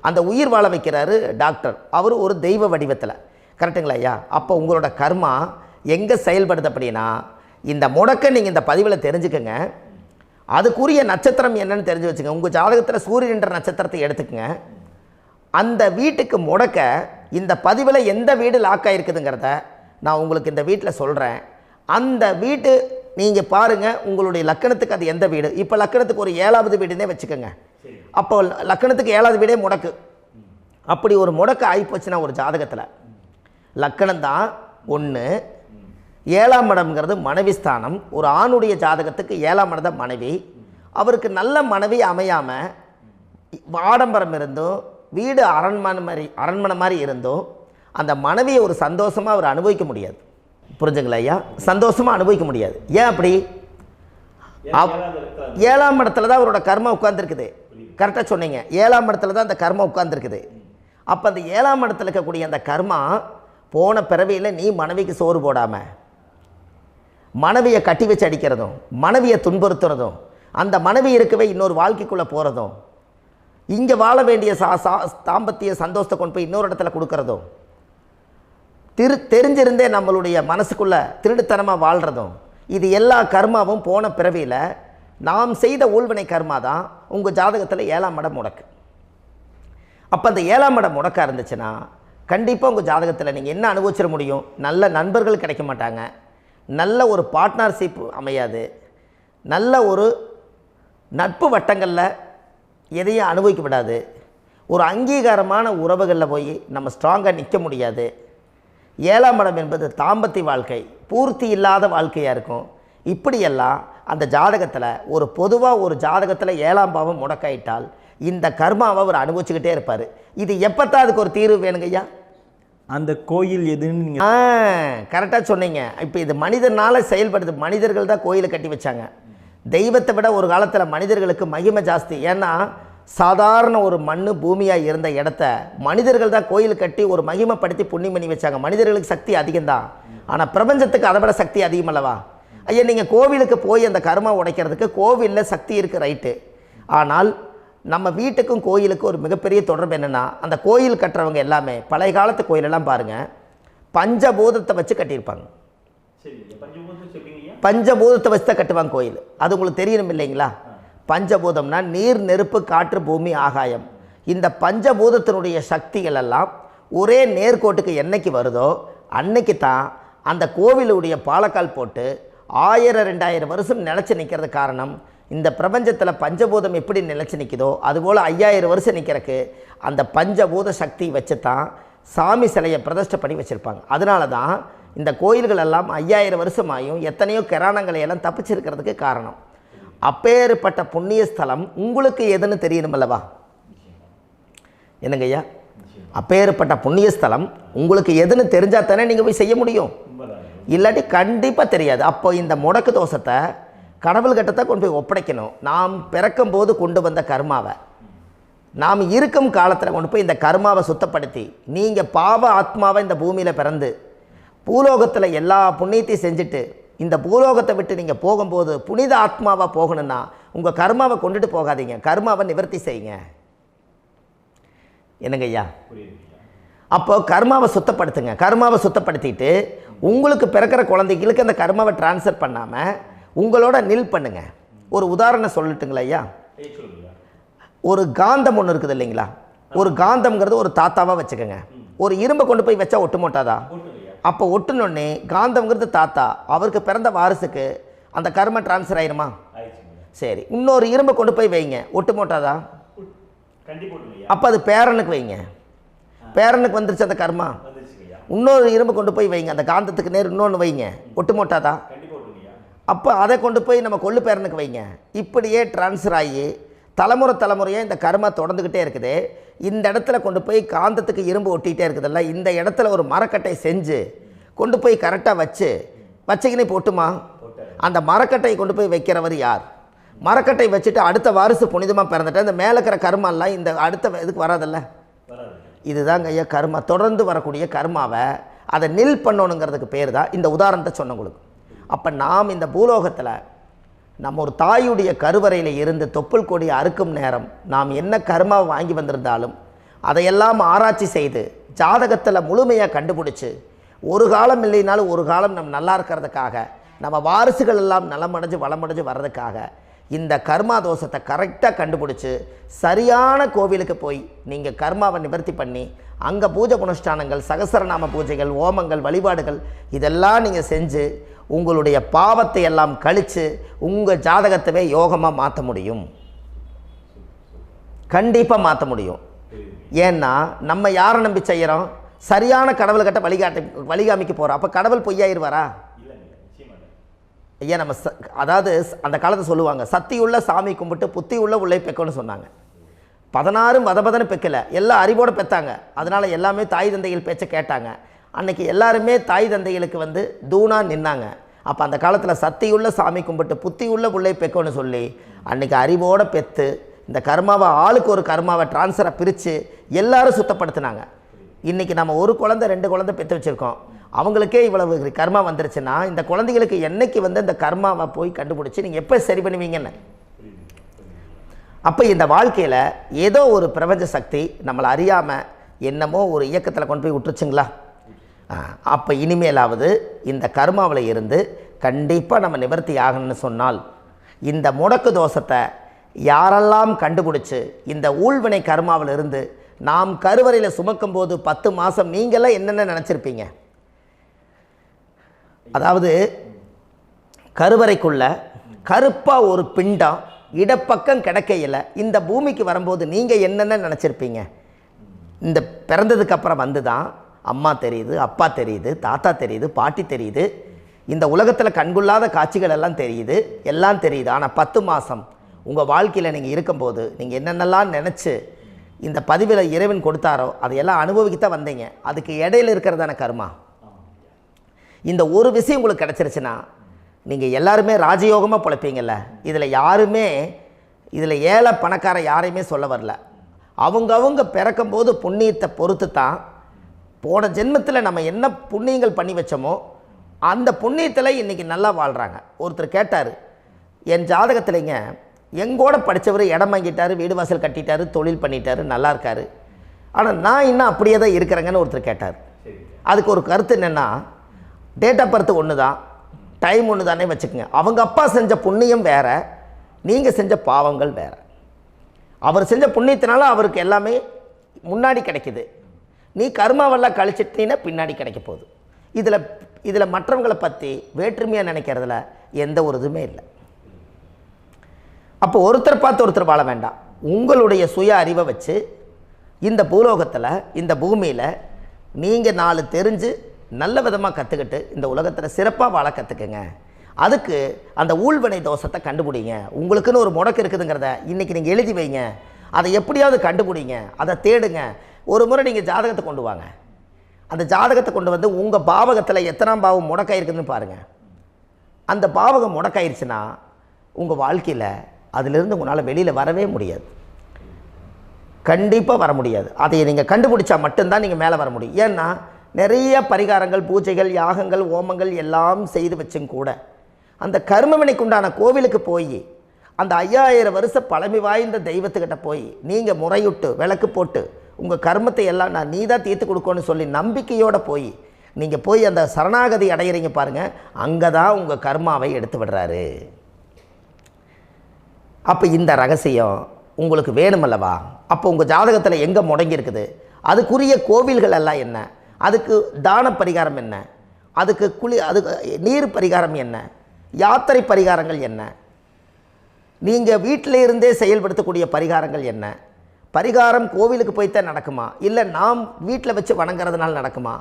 அந்த உயிர் வாழ வைக்கிறாரு டாக்டர். அவர் ஒரு தெய்வ வடிவத்தில். கரெக்டுங்களா ஐயா? அப்போ உங்களோட கர்மா எங்கே செயல்படுது அப்படின்னா, இந்த முடக்க நீங்கள் இந்த பதிவில் தெரிஞ்சுக்கங்க. அதுக்குரிய நட்சத்திரம் என்னன்னு தெரிஞ்சு வச்சுங்க. உங்கள் ஜாதகத்தில் சூரியன் என்ற நட்சத்திரத்தை எடுத்துக்கங்க. அந்த வீட்டுக்கு முடக்க இந்த பதிவில் எந்த வீடு லாக் ஆகிருக்குதுங்கிறத நான் உங்களுக்கு இந்த வீட்டில் சொல்கிறேன். அந்த வீட்டு நீங்கள் பாருங்கள், உங்களுடைய லக்கணத்துக்கு அது எந்த வீடு. இப்போ லக்கணத்துக்கு ஒரு 7வது வீடுன்னே வச்சுக்கோங்க. அப்போ லக்கணத்துக்கு 7வது வீடே முடக்கு. அப்படி ஒரு முடக்கு ஆகிப்போச்சுன்னா ஒரு ஜாதகத்தில் லக்கணம் தான் 1, 7ஆம் இடம்ங்கிறது மனைவி ஸ்தானம். ஒரு ஆணுடைய ஜாதகத்துக்கு 7ஆம் இடம் தான் மனைவி. அவருக்கு நல்ல மனைவி அமையாமல் ஆடம்பரம் இருந்தும் வீடு அரண்மனை மாதிரி இருந்தும் அந்த மனைவியை ஒரு சந்தோஷமாக அவர் அனுபவிக்க முடியாது. புரிஞ்சுங்களா ஐயா? சந்தோஷமாக அனுபவிக்க முடியாது. ஏன் அப்படி? 7ஆம் இடத்துல தான் அவரோட கர்மா உட்கார்ந்துருக்குது. கரெக்டாக சொன்னீங்க. 7ஆம் இடத்துல தான் அந்த கர்மா உட்கார்ந்துருக்குது. அப்போ அந்த 7ஆம் இடத்துல இருக்கக்கூடிய அந்த கர்மா போன பிறவியில் நீ மனைவிக்கு சோறு போடாமல் மனைவியை கட்டி வச்சு அடிக்கிறதும், மனைவியை துன்புறுத்துறதும், அந்த மனைவி இருக்கவே இன்னொரு வாழ்க்கைக்குள்ளே போகிறதும், இங்கே வாழ வேண்டிய தாம்பத்திய சந்தோஷத்தை கொண்டு போய் இன்னொரு இடத்துல கொடுக்கறதும், தெரிஞ்சிருந்தே நம்மளுடைய மனசுக்குள்ளே திருடுத்தனமாக வாழ்கிறதும், இது எல்லா கர்மாவும் போன பிறவியில் நாம் செய்த ஊழ்வினை கர்மா தான் உங்கள் ஜாதகத்தில் 7ஆம் இடம் முடக்கு. அப்போ அந்த 7ஆம் இடம் முடக்கா இருந்துச்சுன்னா கண்டிப்பாக உங்கள் ஜாதகத்தில் நீங்கள் என்ன அனுபவிச்சிட முடியும்? நல்ல நண்பர்கள் கிடைக்க மாட்டாங்க, நல்ல ஒரு பார்ட்னர்ஷிப் அமையாது, நல்ல ஒரு நட்பு வட்டங்களில் எதையும் அனுபவிக்க விடாது, ஒரு அங்கீகாரமான உறவுகளில் போய் நம்ம ஸ்ட்ராங்காக நிற்க முடியாது. 7ஆம் இடம் என்பது தாம்பத்திய வாழ்க்கை, பூர்த்தி இல்லாத வாழ்க்கையாக இருக்கும். இப்படியெல்லாம் அந்த ஜாதகத்தில் ஒரு பொதுவாக ஒரு ஜாதகத்தில் 7ஆம் பாவம் முடக்காயிட்டால் இந்த கர்மாவை அவர் அனுபவிச்சுக்கிட்டே இருப்பார். இது எப்போத்தான் அதுக்கு ஒரு தீர்வு வேணுங்கய்யா? அந்த கோயில் எதுன்னு நீங்கள் கரெக்டாக சொன்னீங்க. இப்போ இது மனிதனால் செயல்படுது. மனிதர்கள் தான் கோயிலை கட்டி வச்சாங்க. தெய்வத்தை விட ஒரு காலத்தில் மனிதர்களுக்கு மகிமை ஜாஸ்தி. ஏன்னா சாதாரண ஒரு மண் பூமியாக இருந்த இடத்த மனிதர்கள் தான் கோயில் கட்டி ஒரு மகிமைப்படுத்தி புண்ணியம் பண்ணி வச்சாங்க. மனிதர்களுக்கு சக்தி அதிகம்தான், ஆனால் பிரபஞ்சத்துக்கு அதை விட சக்தி அதிகம் அல்லவா? ஐயா, நீங்கள் கோவிலுக்கு போய் அந்த கர்மா உடைக்கிறதுக்கு கோவிலில் சக்தி இருக்குது, ரைட்டு. ஆனால் நம்ம வீட்டுக்கும் கோயிலுக்கும் ஒரு மிகப்பெரிய தொடர்பு என்னென்னா, அந்த கோயில் கட்டுறவங்க எல்லாமே பழைய காலத்து கோயிலெல்லாம் பாருங்கள், பஞ்சபூதத்தை வச்சு கட்டியிருப்பாங்க. பஞ்சபூதத்தை வச்சு தான் கட்டுவாங்க கோயில். அது உங்களுக்கு தெரியணும் இல்லைங்களா? பஞ்சபூதம்னா நீர், நெருப்பு, காற்று, பூமி, ஆகாயம். இந்த பஞ்சபூதத்தினுடைய சக்திகள் எல்லாம் ஒரே நேர்கோட்டுக்கு என்னைக்கு வருதோ அன்னைக்கு தான் அந்த கோவிலுடைய பாலக்கால் போட்டு 1000-2000 வருஷம் நிலச்சி நிற்கிறது. காரணம், இந்த பிரபஞ்சத்தில் பஞ்சபூதம் எப்படி நிலச்சி நிற்குதோ அதுபோல் 5000 வருஷம் நிற்கிறதுக்கு அந்த பஞ்சபூத சக்தி வச்சு தான் சாமி சிலையை பிரதிஷ்டை பண்ணி வச்சுருப்பாங்க. அதனால தான் இந்த கோயில்கள் எல்லாம் 5000 வருஷமாயும் எத்தனையோ கிராணங்களை எல்லாம் தப்பிச்சிருக்கிறதுக்கு காரணம். அப்பேற்பட்ட புண்ணிய ஸ்தலம் உங்களுக்கு எதுன்னு தெரியணும் அல்லவா? என்னங்க ஐயா? அப்பேற்பட்ட புண்ணிய ஸ்தலம் உங்களுக்கு எதுன்னு தெரிஞ்சால் தானே நீங்கள் போய் செய்ய முடியும், இல்லாட்டி கண்டிப்பாக தெரியாது. அப்போ இந்த முடக்கு தோஷத்தை கடவுள்கிட்ட கொண்டு போய் ஒப்படைக்கணும். நாம் பிறக்கும் போது கொண்டு வந்த கர்மாவை நாம் இருக்கும் காலத்தில் கொண்டு போய் இந்த கர்மாவை சுத்தப்படுத்தி, நீங்கள் பாவ ஆத்மாவை இந்த பூமியில் பிறந்து பூலோகத்தில் எல்லா புண்ணியத்தையும் செஞ்சுட்டு இந்த பூலோகத்தை விட்டு நீங்கள் போகும்போது புனித ஆத்மாவாக போகணுன்னா உங்கள் கர்மாவை கொண்டுட்டு போகாதீங்க, கர்மாவை நிவர்த்தி செய்யுங்க. என்னங்க ஐயா? அப்போ கர்மாவை சுத்தப்படுத்துங்க. கர்மாவை சுத்தப்படுத்திட்டு உங்களுக்கு பிறக்கிற குழந்தைகளுக்கு அந்த கர்மாவை டிரான்ஸ்ஃபர் பண்ணாமல் உங்களோட நில் பண்ணுங்க. ஒரு உதாரணம் சொல்லட்டுங்களா ஐயா? ஒரு காந்தம் ஒன்று இருக்குது இல்லைங்களா? ஒரு காந்தம்ங்கிறது ஒரு தாத்தாவாக வச்சுக்கோங்க. ஒரு இரும்பை கொண்டு போய் வச்சா ஒட்டு மோட்டாதா? அப்போ ஒட்டுனோடனே காந்தம்ங்கிறது தாத்தா, அவருக்கு பிறந்த வாரிசுக்கு அந்த கர்ம டிரான்ஸ்ஃபர் ஆயிருமா? சரி, இன்னொரு இரும்பை கொண்டு போய் வைங்க, ஒட்டு மோட்டாதா? அப்போ அது பேரனுக்கு வைங்க, பேரனுக்கு வந்துருச்சு அந்த கர்மா. இன்னொரு இரும்பை கொண்டு போய் வைங்க, அந்த காந்தத்துக்கு நேர் இன்னொன்று வைங்க, ஒட்டு மோட்டாதா? அப்போ அதை கொண்டு போய் நம்ம கொள்ளு பேரனுக்கு வைங்க. இப்படியே டிரான்ஸ்ஃபர் ஆகி தலைமுறையாக இந்த கர்மா தொடர்ந்துக்கிட்டே இருக்குது. இந்த இடத்துல கொண்டு போய் காந்தத்துக்கு இரும்பு ஒட்டிகிட்டே இருக்குதுல்ல, இந்த இடத்துல ஒரு மரக்கட்டை செஞ்சு கொண்டு போய் கரெக்டாக வச்சுக்கினே போட்டுமா? அந்த மரக்கட்டையை கொண்டு போய் வைக்கிறவர் யார்? மரக்கட்டை வச்சுட்டு அடுத்த வாரிசு புனிதமாக பிறந்துட்டு அந்த மேலே இருக்கிற கர்மாலாம் இந்த அடுத்த இதுக்கு வராதில்ல. இதுதாங்க ஐயா கர்மா. தொடர்ந்து வரக்கூடிய கர்மாவை அதை நில் பண்ணணுங்கிறதுக்கு பேர் தான் இந்த உதாரணத்தை சொன்னவங்களுக்கு. அப்போ நாம் இந்த பூலோகத்தில் நம்ம ஒரு தாயுடைய கருவறையில் இருந்து தொப்புள் கொடி அறுக்கும் நேரம் நாம் என்ன கர்மாவை வாங்கி வந்திருந்தாலும் அதையெல்லாம் ஆராய்ச்சி செய்து ஜாதகத்தில் முழுமையாக கண்டுபிடிச்சி ஒரு காலம் இல்லைனாலும் ஒரு காலம் நம்ம நல்லா இருக்கிறதுக்காக, நம்ம வாரிசுகள் எல்லாம் நலமடைஞ்சு வளமடைஞ்சு வர்றதுக்காக இந்த கர்மா தோஷத்தை கரெக்டாக கண்டுபிடிச்சி சரியான கோவிலுக்கு போய் நீங்கள் கர்மாவை நிவர்த்தி பண்ணி அங்கே பூஜை புனஸ்தானங்கள், சகசரநாம பூஜைகள், ஓமங்கள், வழிபாடுகள் இதெல்லாம் நீங்கள் செஞ்சு உங்களுடைய பாவத்தை எல்லாம் கழித்து உங்கள் ஜாதகத்தவே யோகமாக மாற்ற முடியும். கண்டிப்பாக மாற்ற முடியும். ஏன்னா நம்ம யாரை நம்பி செய்கிறோம்? சரியான கடவுள்கிட்ட வழிகாமிக்க போகிறோம். அப்போ கடவுள் பொய்யாயிருவாரா? ஐயா நம்ம அதாவது அந்த காலத்தை சொல்லுவாங்க, சத்தியுள்ள சாமி கும்பிட்டு புத்தி உள்ள உள்ளே பெக்கணும்னு சொன்னாங்க. 16 வதபதன்னு பெக்கலை, எல்லாம் அறிவோடு பெற்றாங்க. அதனால் எல்லாமே தாய் தந்தைகள் பேச்சை கேட்டாங்க. அன்றைக்கி எல்லாருமே தாய் தந்தைகளுக்கு தூணாக நின்னாங்க. அப்போ அந்த காலத்தில் சத்தியுள்ள சாமி கும்பிட்டு புத்தி உள்ள உள்ளே பெக்கணும்னு சொல்லி அன்றைக்கி அறிவோடு பெற்று இந்த கர்மாவை ஆளுக்கு ஒரு கர்மாவை டிரான்ஸ்ஃபரை பிரித்து எல்லாரும் சுத்தப்படுத்தினாங்க. இன்றைக்கி நம்ம ஒரு குழந்தை 2 குழந்தை பெற்று வச்சுருக்கோம். அவங்களுக்கே இவ்வளவு கர்மா வந்துருச்சுன்னா இந்த குழந்தைகளுக்கு என்னைக்கு இந்த கர்மாவை போய் கண்டுபிடிச்சி நீங்கள் எப்போ சரி பண்ணுவீங்கன்னு. அப்போ இந்த வாழ்க்கையில் ஏதோ ஒரு பிரபஞ்ச சக்தி நம்மளை அறியாமல் என்னமோ ஒரு இயக்கத்தில் கொண்டு போய் விட்டுருச்சுங்களா? அப்போ இனிமேலாவது இந்த கர்மாவில் இருந்து கண்டிப்பாக நம்ம நிவர்த்தி ஆகணும்னு சொன்னால் இந்த முடக்கு தோஷத்தை யாரெல்லாம் கண்டுபிடிச்சி இந்த ஊழ்வினை கர்மாவில் இருந்து நாம் கருவறையில் சுமக்கும் போது 10 மாதம் நீங்களாம் என்னென்ன நினச்சிருப்பீங்க? அதாவது கருவறைக்குள்ள கருப்பாக ஒரு பிண்டம் இடப்பக்கம் கிடக்கையில் இந்த பூமிக்கு வரும்போது நீங்கள் என்னென்ன நினச்சிருப்பீங்க? இந்த பிறந்ததுக்கு அப்புறம் வந்து தான் அம்மா தெரியுது, அப்பா தெரியுது, தாத்தா தெரியுது, பாட்டி தெரியுது, இந்த உலகத்தில் கண்கொள்ளாத காட்சிகள் எல்லாம் தெரியுது, எல்லாம் தெரியுது. ஆனால் 10 மாதம் உங்கள் வாழ்க்கையில் நீங்கள் இருக்கும்போது நீங்கள் என்னென்னலாம் நினச்சி இந்த பதிவில் இறைவன் கொடுத்தாரோ அதையெல்லாம் அனுபவிக்கத்தான் வந்தீங்க. அதுக்கு இடையில இருக்கிறதான கர்மா. இந்த ஒரு விஷயம் உங்களுக்கு கிடச்சிருச்சுன்னா நீங்கள் எல்லாருமே ராஜயோகமாக பிழைப்பீங்கள்ல. இதில் ஏழை பணக்கார யாரையுமே சொல்ல வரல. அவங்க பிறக்கும்போது புண்ணியத்தை பொறுத்து தான் போன ஜென்மத்தில் நம்ம என்ன புண்ணியங்கள் பண்ணி வச்சோமோ அந்த புண்ணியத்தில் இன்றைக்கி நல்லா வாழ்கிறாங்க. ஒருத்தர் கேட்டார், என் ஜாதகத்தில்ங்க எங்கூட படித்தவர் இடம் வாங்கிட்டார், வீடு வாசல் கட்டிட்டார், தொழில் பண்ணிட்டார், நல்லா இருக்கார், ஆனால் நான் இன்னும் அப்படியே தான் இருக்கிறேங்கன்னு ஒருத்தர் கேட்டார். அதுக்கு ஒரு கருத்து என்னென்னா, டேட் ஆஃப் பர்த் ஒன்று தான், டைம் ஒன்று தானே வச்சுக்கோங்க. அவங்க அப்பா செஞ்ச புண்ணியம் வேறு, நீங்கள் செஞ்ச பாவங்கள் வேறு. அவர் செஞ்ச புண்ணியத்தினால அவருக்கு எல்லாமே முன்னாடி கிடைக்குது. நீ கர்மாவெல்லாம் கழிச்சிட்டீன்னா பின்னாடி கிடைக்க போகுது. இதில் மற்றவங்களை பற்றி வேற்றுமையாக நினைக்கிறதுல எந்த ஒரு இதுவுமே இல்லை. அப்போ ஒருத்தர் பார்த்து ஒருத்தர் வாழ வேண்டாம். உங்களுடைய சுய அறிவை வச்சு இந்த பூலோகத்தில் இந்த பூமியில் நீங்கள் 4 தெரிஞ்சு நல்ல விதமாக கற்றுக்கிட்டு இந்த உலகத்தில் சிறப்பாக வாழ கற்றுக்குங்க. அதுக்கு அந்த ஊழ்வினை தோஷத்தை கண்டுபிடிங்க. உங்களுக்குன்னு ஒரு முடக்கு இருக்குதுங்கிறத இன்றைக்கி நீங்கள் எழுதி வைங்க. அதை எப்படியாவது கண்டுபிடிங்க, அதை தேடுங்க. ஒரு முறை நீங்கள் ஜாதகத்தை கொண்டு வாங்க. அந்த ஜாதகத்தை கொண்டு வந்து உங்கள் பாவகத்தில் எத்தனாம் பாவம் முடக்காயிருக்குதுன்னு பாருங்கள். அந்த பாவகம் முடக்காயிருச்சுன்னா உங்கள் வாழ்க்கையில் அதிலிருந்து உங்களால் வெளியில் வரவே முடியாது, கண்டிப்பாக வர முடியாது. அதை நீங்கள் கண்டுபிடிச்சா மட்டும்தான் நீங்கள் மேலே வர முடியும். ஏன்னா நிறைய பரிகாரங்கள், பூஜைகள், யாகங்கள், ஓமங்கள் எல்லாம் செய்து வச்சும் கூட அந்த கர்மவினைக்கு உண்டான கோவிலுக்கு போய் அந்த 5000 வருஷ பழமை வாய்ந்த தெய்வத்துக்கிட்ட போய் நீங்கள் முறையிட்டு விளக்கு போட்டு உங்கள் கர்மத்தை எல்லாம் நான் நீ தான் தீர்த்து கொடுக்கணும்னு சொல்லி நம்பிக்கையோடு நீங்கள் போய் அந்த சரணாகதி அடையிறீங்க பாருங்கள், அங்கே தான் உங்கள் கர்மாவை எடுத்து விடுறாரு. அப்போ இந்த ரகசியம் உங்களுக்கு வேணுமல்லவா? அப்போ உங்கள் ஜாதகத்தில் எங்கே முடங்கி அதுக்குரிய கோவில்கள் எல்லாம் என்ன, அதுக்கு தான பரிகாரம் என்ன, அதுக்கு நீர் பரிகாரம் என்ன, யாத்திரை பரிகாரங்கள் என்ன, நீங்கள் வீட்டில் இருந்தே செயல்படுத்தக்கூடிய பரிகாரங்கள் என்ன, பரிகாரம் கோவிலுக்கு போய்த்தான் நடக்குமா, இல்லை நாம் வீட்டில் வச்சு வணங்குறதுனால நடக்குமா,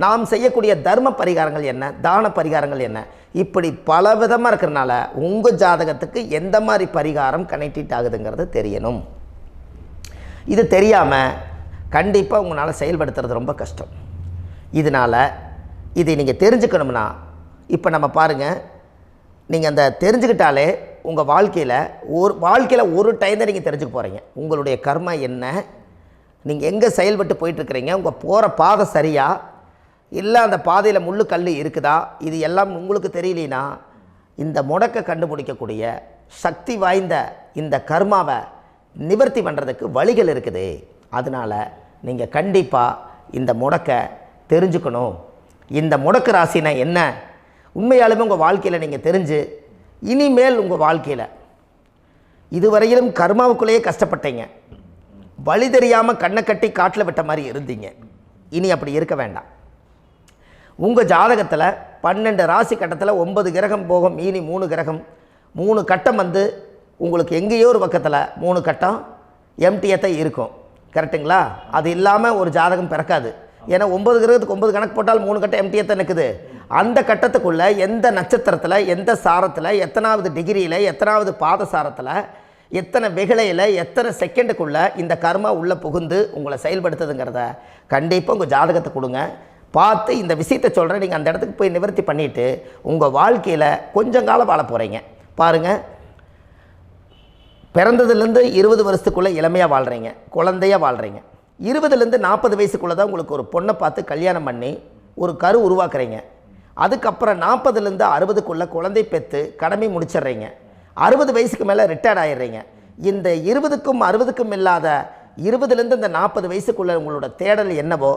நாம் செய்யக்கூடிய தர்ம பரிகாரங்கள் என்ன, தான பரிகாரங்கள் என்ன, இப்படி பல விதமாக இருக்கிறனால உங்கள் ஜாதகத்துக்கு எந்த மாதிரி பரிகாரம் கனெக்ட் ஆகுதுங்கிறது தெரியணும். இது தெரியாமல் கண்டிப்பாக உங்களால் செயல்படுத்துறது ரொம்ப கஷ்டம். இதனால் இதை நீங்கள் தெரிஞ்சுக்கணும்னா இப்போ நம்ம பாருங்கள், நீங்கள் அந்த தெரிஞ்சுக்கிட்டாலே உங்கள் வாழ்க்கையில் ஒரு டைம் தான் நீங்கள் தெரிஞ்சுக்க போகிறீங்க. உங்களுடைய கர்மா என்ன, நீங்கள் எங்கே செயல்பட்டு போயிட்டுருக்கிறீங்க, உங்கள் போகிற பாதை சரியா இல்லை அந்த பாதையில் முள்ளு கல் இருக்குதா, இது எல்லாம் உங்களுக்கு தெரியலனா இந்த முடக்கை கண்டுபிடிக்கக்கூடிய சக்தி வாய்ந்த இந்த கர்மாவை நிவர்த்தி பண்ணுறதுக்கு வழிகள் இருக்குது. அதனால் நீங்கள் கண்டிப்பாக இந்த முடக்கை தெரிஞ்சுக்கணும். இந்த முடக்கு ராசினா என்ன உண்மையாலுமே உங்கள் வாழ்க்கையில் நீங்கள் தெரிஞ்சு இனிமேல் உங்கள் வாழ்க்கையில் இதுவரையிலும் கர்மாவுக்குள்ளேயே கஷ்டப்பட்டீங்க, வழி தெரியாமல் கண்ணை கட்டி காட்டில் விட்ட மாதிரி இருந்தீங்க. இனி அப்படி இருக்க வேண்டாம். உங்கள் ஜாதகத்தில் 12 ராசி கட்டத்தில் 9 கிரகம் போகும், மீனி 3 கிரகம், 3 கட்டம் உங்களுக்கு எங்கேயோ ஒரு பக்கத்தில் 3 கட்டம் எம்டியாக தான் இருக்கும். கரெக்டுங்களா? அது இல்லாமல் ஒரு ஜாதகம் பிறக்காது. ஏன்னா 9 கிரகத்துக்கு 9 கணக்கு போட்டால் 3 கட்டம் எம்டியாக தான் நிற்குது. அந்த கட்டத்துக்குள்ளே எந்த நட்சத்திரத்தில், எந்த சாரத்தில், எத்தனாவது டிகிரியில், எத்தனாவது பாதசாரத்தில், எத்தனை வெகுளையில், எத்தனை செகண்டுக்குள்ளே இந்த கர்மா உள்ளே புகுந்து உங்களை செயல்படுத்துதுங்கிறத கண்டிப்பாக உங்கள் ஜாதகத்தை கொடுங்க. பார்த்து இந்த விஷயத்தை சொல்கிறேன், நீங்கள் அந்த இடத்துக்கு போய் நிவர்த்தி பண்ணிவிட்டு உங்கள் வாழ்க்கையில் கொஞ்சம் காலம் வாழ போகிறீங்க. பாருங்கள், பிறந்ததுலேருந்து 20 வருஷத்துக்குள்ளே இளமையாக வாழ்கிறீங்க, குழந்தையாக வாழ்கிறீங்க. 20லேருந்து 40 வயசுக்குள்ளே தான் உங்களுக்கு ஒரு பொண்ணை பார்த்து கல்யாணம் பண்ணி ஒரு கரு உருவாக்குறீங்க. அதுக்கப்புறம் 40லேருந்து 60க்குள்ளே குழந்தை பெற்று கடமை முடிச்சிடுறீங்க. 60 வயசுக்கு மேலே ரிட்டையர்ட் ஆகிடுறீங்க. இந்த 20க்கும் 60க்கும் இல்லாத 20லேருந்து இந்த 40 வயசுக்குள்ளே உங்களோட தேடல் என்னவோ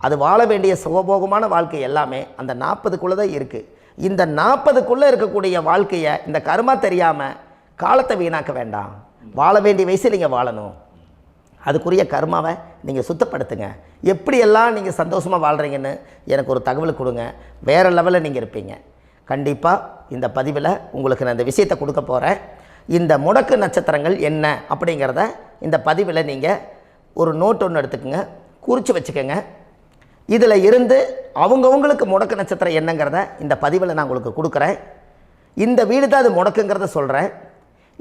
அது வாழ வேண்டிய சுகபோகமான வாழ்க்கை எல்லாமே அந்த 40க்குள்ளே தான் இருக்குது. இந்த 40க்குள்ளே இருக்கக்கூடிய வாழ்க்கையை இந்த கர்மா தெரியாமல் காலத்தை வீணாக்க வேண்டாம். வாழ வேண்டிய வயசில் நீங்கள் வாழணும். அதுக்குரிய கர்மாவை நீங்கள் சுத்தப்படுத்துங்க. எப்படியெல்லாம் நீங்கள் சந்தோஷமாக வாழ்கிறீங்கன்னு எனக்கு ஒரு தகவல் கொடுங்க. வேறு லெவலில் நீங்கள் இருப்பீங்க. கண்டிப்பாக இந்த பதிவில் உங்களுக்கு நான் இந்த விஷயத்தை கொடுக்க போகிறேன். இந்த முடக்கு நட்சத்திரங்கள் என்ன அப்படிங்கிறத இந்த பதிவில் நீங்கள் ஒரு நோட் ஒன்று எடுத்துக்கோங்க, குறித்து வச்சுக்கோங்க. இதில் இருந்து அவங்கவுங்களுக்கு முடக்கு நட்சத்திரம் என்னங்கிறத இந்த பதிவில் நான் உங்களுக்கு கொடுக்குறேன். இந்த வீடு தான் அது முடக்குங்கிறத சொல்கிறேன்.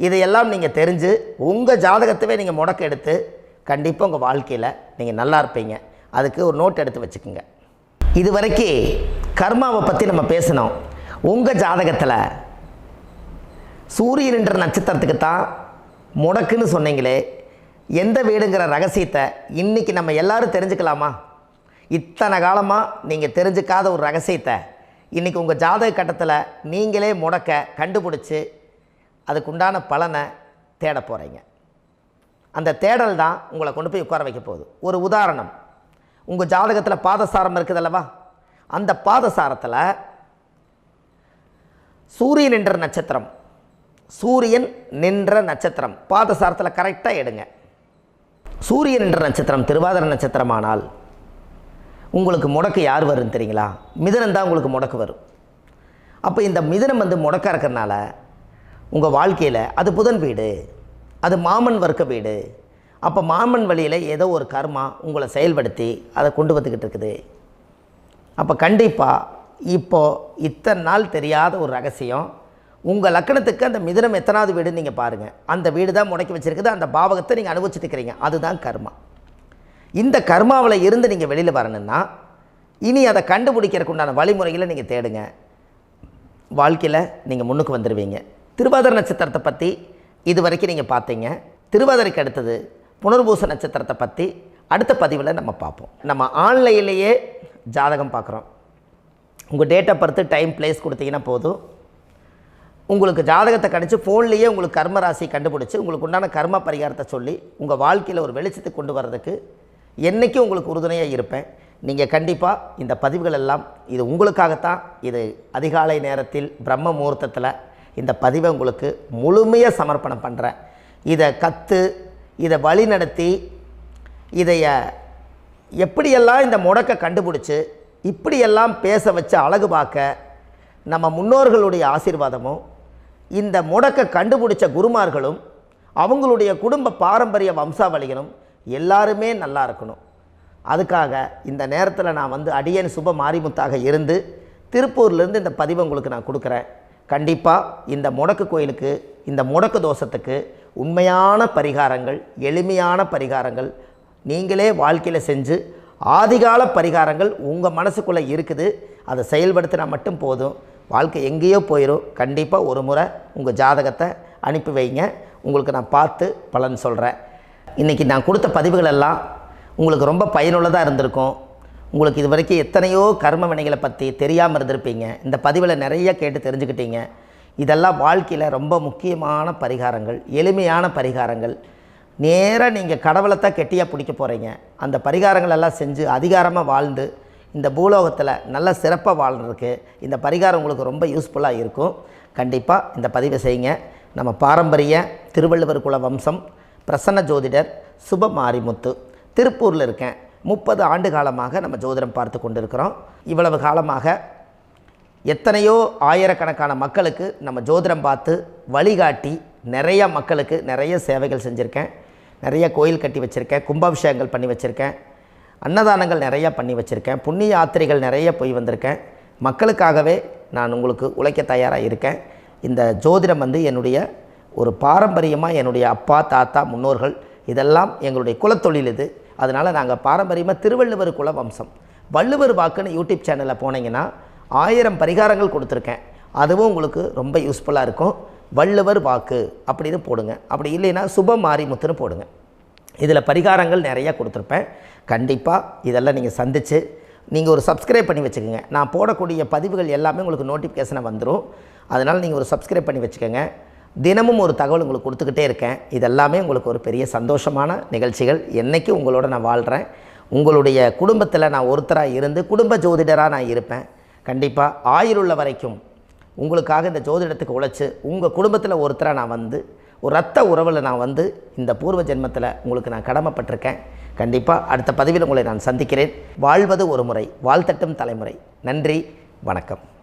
இதையெல்லாம் நீங்கள் தெரிஞ்சு உங்கள் ஜாதகத்தவே நீங்கள் முடக்கு எடுத்து கண்டிப்பாக உங்கள் வாழ்க்கையில் நீங்கள் நல்லா இருப்பீங்க. அதுக்கு ஒரு நோட் எடுத்து வச்சுக்கோங்க. இது வரைக்கும் கர்மாவை பற்றி நம்ம பேசினோம். உங்கள் ஜாதகத்தில் சூரியன் என்ற நட்சத்திரத்துக்கு தான் முடக்குன்னு சொன்னீங்களே, எந்த வீடுங்கிற ரகசியத்தை இன்றைக்கி நம்ம எல்லோரும் தெரிஞ்சுக்கலாமா? இத்தனை காலமாக நீங்கள் தெரிஞ்சுக்காத ஒரு ரகசியத்தை இன்றைக்கி உங்கள் ஜாதக கட்டத்தில் நீங்களே முடக்க கண்டுபிடிச்சி அதுக்குண்டான பலனை தேட போகிறீங்க. அந்த தேடல் தான் உங்களை கொண்டு போய் உட்கார வைக்க போகுது. ஒரு உதாரணம், உங்கள் ஜாதகத்தில் பாதசாரம் இருக்குது அல்லவா? அந்த பாதசாரத்தில் சூரியன் என்ற நட்சத்திரம், சூரியன் நின்ற நட்சத்திரம் பாதசாரத்தில் கரெக்டாக எடுங்க. சூரியன் என்ற நட்சத்திரம் திருவாதிரை நட்சத்திரமானால் உங்களுக்கு முடக்கு யார் வரும்னு தெரியுங்களா? மிதுனம் தான் உங்களுக்கு முடக்கு வரும். அப்போ இந்த மிதுனம் முடக்க இருக்கிறனால உங்கள் வாழ்க்கையில் அது புதன் வீடு, அது மாமன் வர்க்க வீடு. அப்போ மாமன் வழியில் ஏதோ ஒரு கர்மா உங்களை செயல்படுத்தி அதை கொண்டு வந்துக்கிட்டு இருக்குது. அப்போ கண்டிப்பாக இப்போது இத்தனை நாள் தெரியாத ஒரு ரகசியம், உங்கள் லக்கணத்துக்கு அந்த மிதுனம் எத்தனாவது வீடுன்னு நீங்கள் பாருங்கள். அந்த வீடு தான் முடக்கி வச்சுருக்குது. அந்த பாவகத்தை நீங்கள் அனுபவிச்சுட்டு இருக்கிறீங்க. அதுதான் கர்மா. இந்த கர்மாவில் இருந்து நீங்கள் வெளியில் வரணுன்னா இனி அதை கண்டுபிடிக்கிறதுக்கு உண்டான வழிமுறைகளை நீங்கள் தேடுங்க. வாழ்க்கையில் நீங்கள் முன்னுக்கு வந்துடுவீங்க. திருவாதிரை நட்சத்திரத்தை பற்றி இது வரைக்கும் நீங்கள் பார்த்தீங்க. திருவாதிரைக்கு அடுத்தது புனர்பூச நட்சத்திரத்தை பற்றி அடுத்த பதிவில் நம்ம பார்ப்போம். நம்ம ஆன்லைன்லேயே ஜாதகம் பார்க்குறோம். உங்கள் date of birth, time, place கொடுத்தீங்கன்னா போதும். உங்களுக்கு ஜாதகத்தை கணிச்சு ஃபோன்லேயே உங்களுக்கு கர்ம ராசி கண்டுபிடிச்சி உங்களுக்கு உண்டான கர்ம பரிகாரத்தை சொல்லி உங்கள் வாழ்க்கையில் ஒரு வெளிச்சத்தை கொண்டு வர்றதுக்கு என்றைக்கும் உங்களுக்கு உறுதுணையாக இருப்பேன். நீங்கள் கண்டிப்பாக இந்த பதிவுகள் எல்லாம் இது உங்களுக்காகத்தான். இது அதிகாலை நேரத்தில் பிரம்ம முகூர்த்தத்தில் இந்த பதிவை உங்களுக்கு முழுமையாக சமர்ப்பணம் பண்ணுறேன். இதை கற்று இதை வழி நடத்தி இதைய எப்படியெல்லாம் இந்த முடக்கை கண்டுபிடிச்சி இப்படியெல்லாம் பேச வச்சு அழகு பார்க்க நம்ம முன்னோர்களுடைய ஆசீர்வாதமும் இந்த முடக்கை கண்டுபிடிச்ச குருமார்களும் அவங்களுடைய குடும்ப பாரம்பரிய வம்சாவளிகளும் எல்லாருமே நல்லா இருக்கணும். அதுக்காக இந்த நேரத்தில் நான் அடியேன் சுப மாரிமுத்தாக இருந்து திருப்பூர்லேருந்து இந்த பதிவை உங்களுக்கு நான் கொடுக்குறேன். கண்டிப்பாக இந்த முடக்கு கோயிலுக்கு, இந்த முடக்கு தோஷத்துக்கு உண்மையான பரிகாரங்கள், எளிமையான பரிகாரங்கள் நீங்களே வாழ்க்கையில் செஞ்சு ஆதிகால பரிகாரங்கள் உங்கள் மனசுக்குள்ளே இருக்குது. அதை செயல்படுத்தினா மட்டும் போதும். வாழ்க்கை எங்கேயோ போயிடும். கண்டிப்பாக ஒரு முறை உங்கள் ஜாதகத்தை அனுப்பி வைங்க. உங்களுக்கு நான் பார்த்து பலன் சொல்கிறேன். இன்றைக்கி நான் கொடுத்த பதிவுகள் எல்லாம் உங்களுக்கு ரொம்ப பயனுள்ளதாக இருந்திருக்கும். உங்களுக்கு இது வரைக்கும் எத்தனையோ கர்ம வினைகளை பற்றி தெரியாமல் இருந்திருப்பீங்க. இந்த பதிவில் நிறைய கேட்டு தெரிஞ்சுக்கிட்டீங்க. இதெல்லாம் வாழ்க்கையில் ரொம்ப முக்கியமான பரிகாரங்கள், எளிமையான பரிகாரங்கள். நேராக நீங்கள் கடவுளைத்தான் கெட்டியாக பிடிக்க போகிறீங்க. அந்த பரிகாரங்கள் எல்லாம் செஞ்சு அதிகாரமாக வாழ்ந்து இந்த பூலோகத்தில் நல்ல சிறப்பாக வாழ்கிறதுக்கு இந்த பரிகாரம் உங்களுக்கு ரொம்ப யூஸ்ஃபுல்லாக இருக்கும். கண்டிப்பாக இந்த பதிவை செய்யுங்க. நம்ம பாரம்பரிய திருவள்ளுவர் குல வம்சம், பிரசன்ன ஜோதிடர் சுப மாரிமுத்து, திருப்பூரில் இருக்கேன். 30 ஆண்டு காலமாக நம்ம ஜோதிடம் பார்த்து கொண்டு இருக்கிறோம். இவ்வளவு காலமாக எத்தனையோ ஆயிரக்கணக்கான மக்களுக்கு நம்ம ஜோதிடம் பார்த்து வழிகாட்டி நிறைய மக்களுக்கு நிறைய சேவைகள் செஞ்சுருக்கேன். நிறைய கோயில் கட்டி வச்சுருக்கேன், கும்பாபிஷேகங்கள் பண்ணி வச்சுருக்கேன், அன்னதானங்கள் நிறையா பண்ணி வச்சுருக்கேன், புண்ணிய யாத்திரைகள் நிறைய போய் வந்திருக்கேன். மக்களுக்காகவே நான் உங்களுக்கு உழைக்க தயாராக இருக்கேன். இந்த ஜோதிடம் என்னுடைய ஒரு பாரம்பரியமாக என்னுடைய அப்பா, தாத்தா, முன்னோர்கள் இதெல்லாம் எங்களுடைய குலத்தொழில் இது. அதனால் நாங்கள் பாரம்பரியமாக திருவள்ளுவர் குல வம்சம். வள்ளுவர் வாக்குன்னு யூடியூப் சேனலில் போனீங்கன்னா 1000 பரிகாரங்கள் கொடுத்துருக்கேன். அதுவும் உங்களுக்கு ரொம்ப யூஸ்ஃபுல்லாக இருக்கும். வள்ளுவர் வாக்கு அப்படின்னு போடுங்க. அப்படி இல்லைன்னா சுப மாரிமுத்துன்னு போடுங்க. இதில் பரிகாரங்கள் நிறையா கொடுத்துருப்பேன். கண்டிப்பாக இதெல்லாம் நீங்கள் சந்தித்து நீங்கள் ஒரு சப்ஸ்கிரைப் பண்ணி வச்சுக்கோங்க. நான் போடக்கூடிய பதிவுகள் எல்லாமே உங்களுக்கு நோட்டிஃபிகேஷனை வந்துடும். அதனால் நீங்கள் ஒரு சப்ஸ்கிரைப் பண்ணி வச்சுக்கோங்க. தினமும் ஒரு தகவல் உங்களுக்கு கொடுத்துக்கிட்டே இருக்கேன். இதெல்லாமே உங்களுக்கு ஒரு பெரிய சந்தோஷமான நிகழ்ச்சிகள். என்றைக்கும் உங்களோட நான் வாழ்கிறேன். உங்களுடைய குடும்பத்தில் நான் ஒருத்தராக இருந்து குடும்ப ஜோதிடராக நான் இருப்பேன். கண்டிப்பாக ஆயுளுள்ள வரைக்கும் உங்களுக்காக இந்த ஜோதிடத்துக்கு உழைச்சி உங்கள் குடும்பத்தில் ஒருத்தராக நான் வந்து ஒரு ரத்த உறவில் நான் வந்து இந்த பூர்வ ஜென்மத்தில் உங்களுக்கு நான் கடமைப்பட்டிருக்கேன். கண்டிப்பாக அடுத்த பதிவில் உங்களை நான் சந்திக்கிறேன். வாழ்வது ஒரு முறை, வாழ்த்தட்டும் தலைமுறை. நன்றி, வணக்கம்.